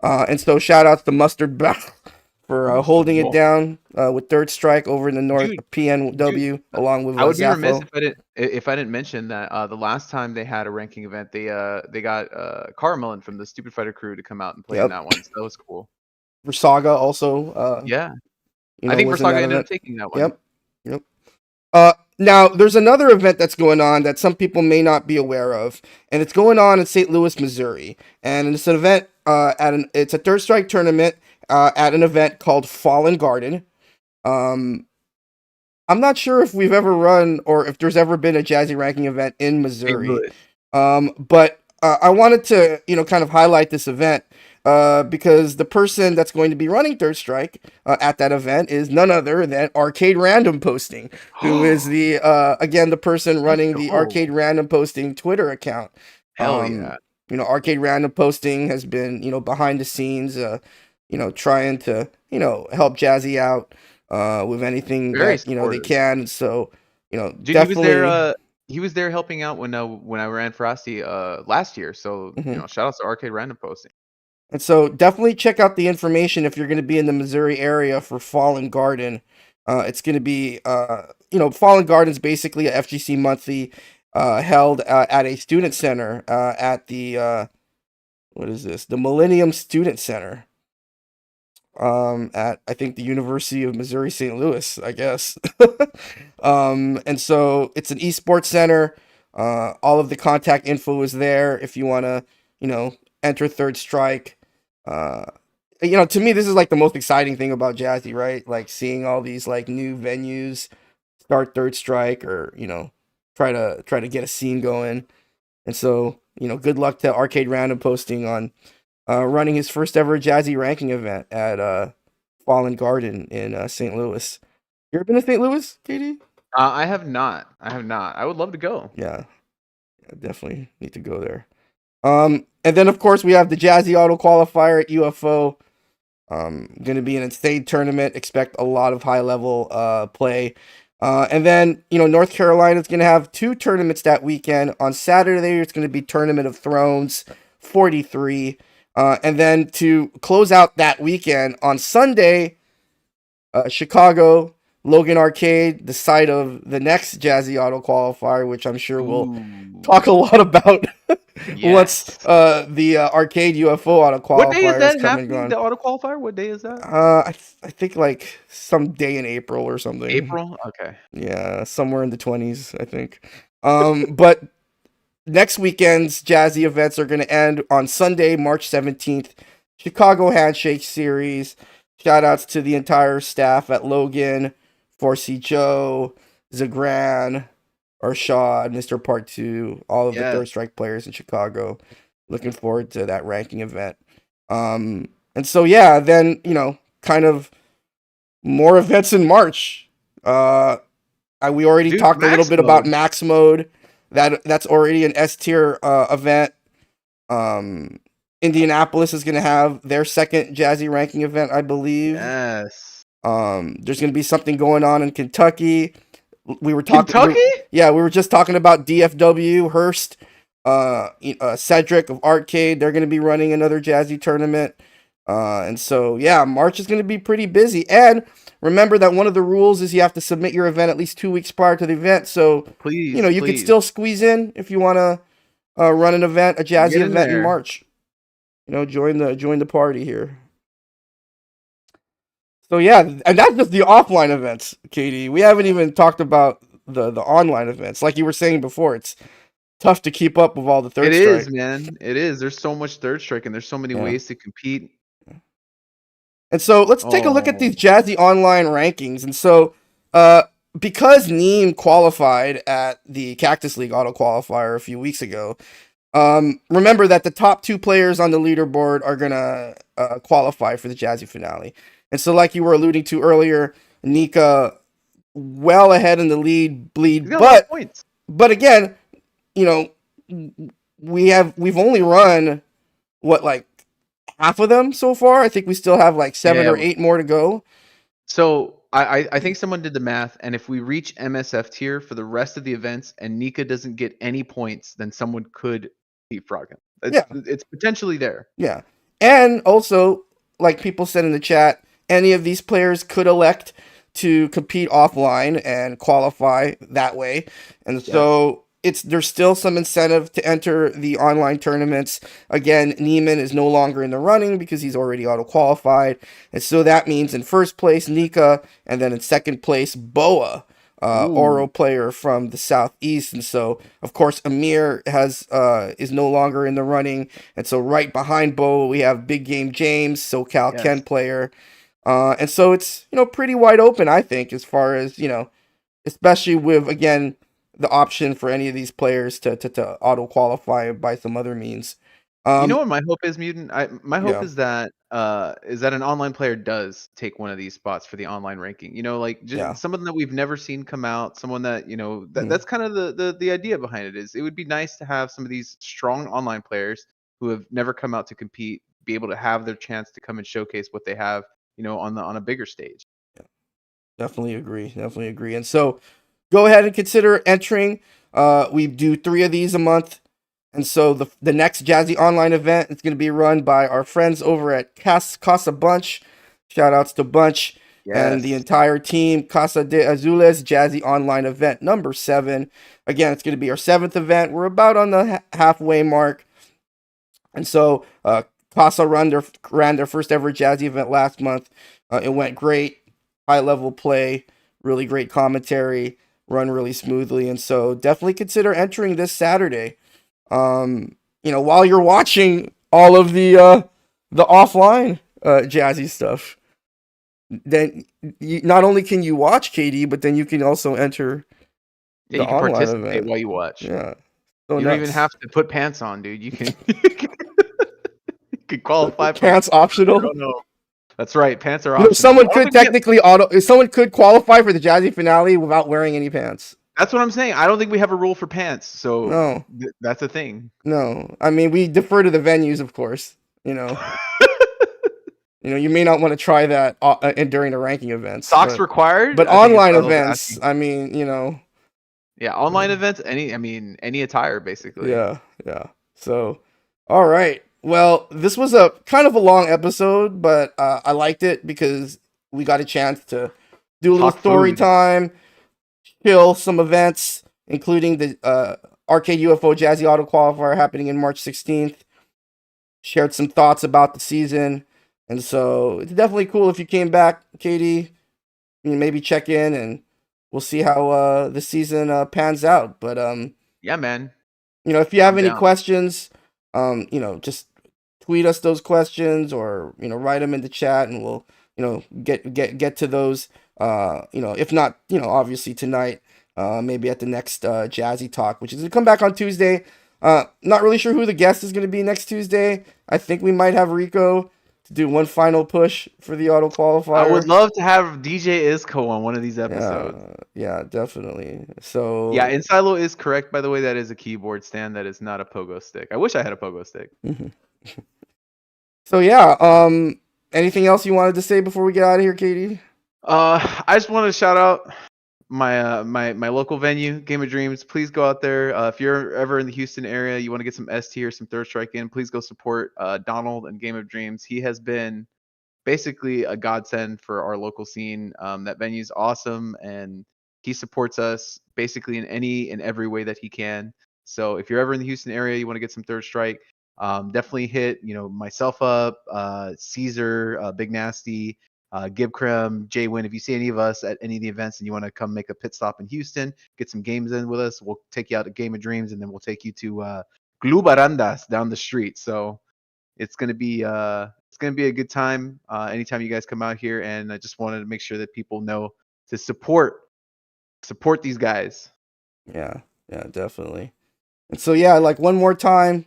And so shout outs to Mustard Battle for Mustard holding it ball. down with Third Strike over in the North Dude, dude, PNW along with I would be remiss Zaffo. if I didn't mention that the last time they had a ranking event, they got Caramelin from the Stupid Fighter crew to come out and play in Yep. that one. So that was cool. Versaga also, Yeah, I think was in Versaga that ended up event. taking that one. Yep. Yep. Now there's another event that's going on that some people may not be aware of, and it's going on in St. Louis, Missouri. And it's an event it's a Third Strike tournament at an event called Fallen Garden. Um, I'm not sure if we've ever run or if there's ever been a Jazzy ranking event in St. Missouri. Louis. But I wanted to, kind of highlight this event because the person that's going to be running Third Strike at that event is none other than Arcade Random Posting, who is again the person Let's running the go. Arcade Random Posting Twitter account. Hell yeah. Arcade Random Posting has been, behind the scenes, trying to, help Jazzy out with anything Very that they supportive. can. So, Dude, definitely. he was there helping out when I ran Frosty last year. So, Mhm. shout out to Arcade Random Posting. And so definitely check out the information if you're going to be in the Missouri area for Fallen Garden. It's going to be, Fallen Garden is basically a FGC monthly held at a student center at what is this? The Millennium Student Center at, I think, the University of Missouri St. Louis, I guess. And so it's an esports center. All of the contact info is there if you want to, enter Third Strike. Uh, to me, this is like the most exciting thing about Jazzy, right? Like seeing all these like new venues start Third Strike, or try to get a scene going. And so, good luck to Arcade Random Posting on running his first ever Jazzy ranking event at Fallen Garden in St. Louis. You ever been to St. Louis, Katie? I have not. I have not. I would love to go. Yeah, definitely need to go there. And then of course we have the Jazzy Auto-Qualifier at UFO. Going to be an insane tournament. Expect a lot of high level play. And then North Carolina is going to have two tournaments that weekend. On Saturday, it's going to be Tournament of Thrones 43. And then to close out that weekend on Sunday, Chicago, Logan Arcade, the site of the next Jazzy Auto-Qualifier, which I'm sure we'll Ooh. talk a lot about once Yes. the Arcade UFO What day is Auto-Qualifier is that come and happening? gone. The auto qualifier? What day is that? I think like some day in April or something. April? Okay. Yeah, somewhere in the 20s, I think. But next weekend's Jazzy events are going to end on Sunday, March 17th. Chicago Handshake Series. Shout outs to the entire staff at Logan, 4C Joe, Zagran, Arshad, Mr. Part 2, all of the Yes. Third Strike players in Chicago. Looking forward to that ranking event. And so, yeah, then, kind of more events in March. We already Dude, talked a little Max bit about Mode. Max Mode. That's already an S tier event. Indianapolis is going to have their second Jazzy ranking event, I believe. Yes. There's going to be something going on in Kentucky. We were talking, Kentucky? we were just talking about DFW, Hurst, Cedric of Arcade. They're going to be running another Jazzy tournament. And so, yeah, March is going to be pretty busy. And remember that one of the rules is you have to submit your event at least 2 weeks prior to the event. So, Please, you could please still squeeze in if you want to run an event, a Jazzy get in event in there. March. Join the party here. So yeah, and that's just the offline events, Katie. We haven't even talked about the online events. Like you were saying before, it's tough to keep up with all the It third is, strike. man. It is. There's so much third strike, and there's so many Yeah. ways to compete. And so let's take a look at Oh, these Jazzy online rankings. And so, because Neem qualified at the Cactus League auto qualifier a few weeks ago, remember that the top two players on the leaderboard are gonna qualify for the Jazzy finale. And so, like you were alluding to earlier, Nika well ahead in the lead, he's bleed. got a lot of points. But again, you know, we've only run what, like half of them so far. I think we still have like 7 Yeah. or 8 more to go. So I think someone did the math, and if we reach MSF tier for the rest of the events, and Nika doesn't get any points, then someone could leapfrog him. Yeah, It's potentially there. yeah. And also, like people said in the chat, any of these players could elect to compete offline and qualify that way. And Yes. so there's still some incentive to enter the online tournaments. Again, Neiman is no longer in the running because he's already auto qualified. And so that means in first place Nika, and then in second place Boa. Oro Ooh. player from the southeast, and so of course Amir is no longer in the running, and so right behind Bo we have Big Game James, SoCal Yes. Ken player, and so it's pretty wide open, I think, as far as especially with again the option for any of these players to auto qualify by some other means. You know Um, what my hope is, Mutant? My hope yeah, is that an online player does take one of these spots for the online ranking. Like yeah, someone that we've never seen come out, someone that mm, that's kind of the idea behind it. Is it would be nice to have some of these strong online players who have never come out to compete be able to have their chance to come and showcase what they have, on a bigger stage. definitely agree. And so go ahead and consider entering. We do 3 of these a month. And so the next Jazzy Online event is going to be run by our friends over at Casa Bunch. Shout outs to Bunch and the Yes. entire team. Casa de Azules Jazzy Online event number 7. Again, it's going to be our 7th event. We're about on the halfway mark. And so Casa ran their first ever Jazzy event last month. It went great. High level play, really great commentary, run really smoothly. And so definitely consider entering this Saturday. While you're watching all of the offline Jazzy stuff, then not only can you watch KD, but then you can also enter Yeah, the you can online participate event. while you watch. Yeah, so You don't even nuts. have to put pants on, dude. You can qualify from Pants your optional. own home. That's right. Pants are optional. Someone I don't could think we have, technically someone could qualify for the Jazzy finale without wearing any pants. that's what I'm saying. I don't think we have a rule for pants, so No, that's a thing. no. I mean, we defer to the venues, of course. You may not want to try that during the ranking events, Socks required? but I think it's online Carlos events, asking. I mean, Yeah, online events, any attire basically. yeah, yeah. So, all right. Well, this was a kind of a long episode, but I liked it because we got a chance to do a little Talk story food. time, chill some events, including the Arcade UFO Jazzy Auto-Qualifier happening in March 16th. Shared some thoughts about the season. And so it's definitely cool if you came back, Katie. Maybe check in and we'll see how the season pans out. But Yeah, man. if you have I'm any down. questions, just tweet us those questions or write them in the chat, and we'll get to those. If not, obviously tonight, maybe at the next Jazzy Talk, which is gonna come back on Tuesday. Not really sure who the guest is gonna be next Tuesday. I think we might have Rico to do one final push for the auto I would qualifier. love to have DJ Isco on one of these episodes. Yeah, definitely. So Yeah, Insilo is correct, by the way. That is a keyboard stand. That is not a pogo stick. I wish I had a pogo stick. mhm. So yeah, anything else you wanted to say before we get out of here, Katie? I just want to shout out my local venue, Game of Dreams. Please go out there. If you're ever in the Houston area, you want to get some ST or some Third Strike in, please go support Donald and Game of Dreams. He has been basically a godsend for our local scene. That venue's awesome, and he supports us basically in any and every way that he can. So if you're ever in the Houston area, you want to get some Third Strike, definitely hit myself up, Caesar, Big Nasty, Gibcrem, Jay Win. If you see any of us at any of the events and you want to come make a pit stop in Houston, get some games in with us, we'll take you out to Game of Dreams, and then we'll take you to Glubarandas down the street. So it's gonna be a good time anytime you guys come out here, and I just wanted to make sure that people know to support these guys. Yeah, yeah, definitely. And so yeah, like one more time,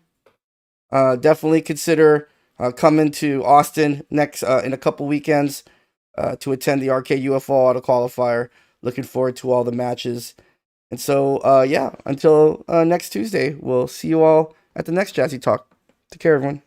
definitely consider coming to Austin next in a couple weekends to attend the Arcade UFO Auto-Qualifier. Looking forward to all the matches. And so yeah, until next Tuesday, we'll see you all at the next Jazzy Talk. Take care, everyone.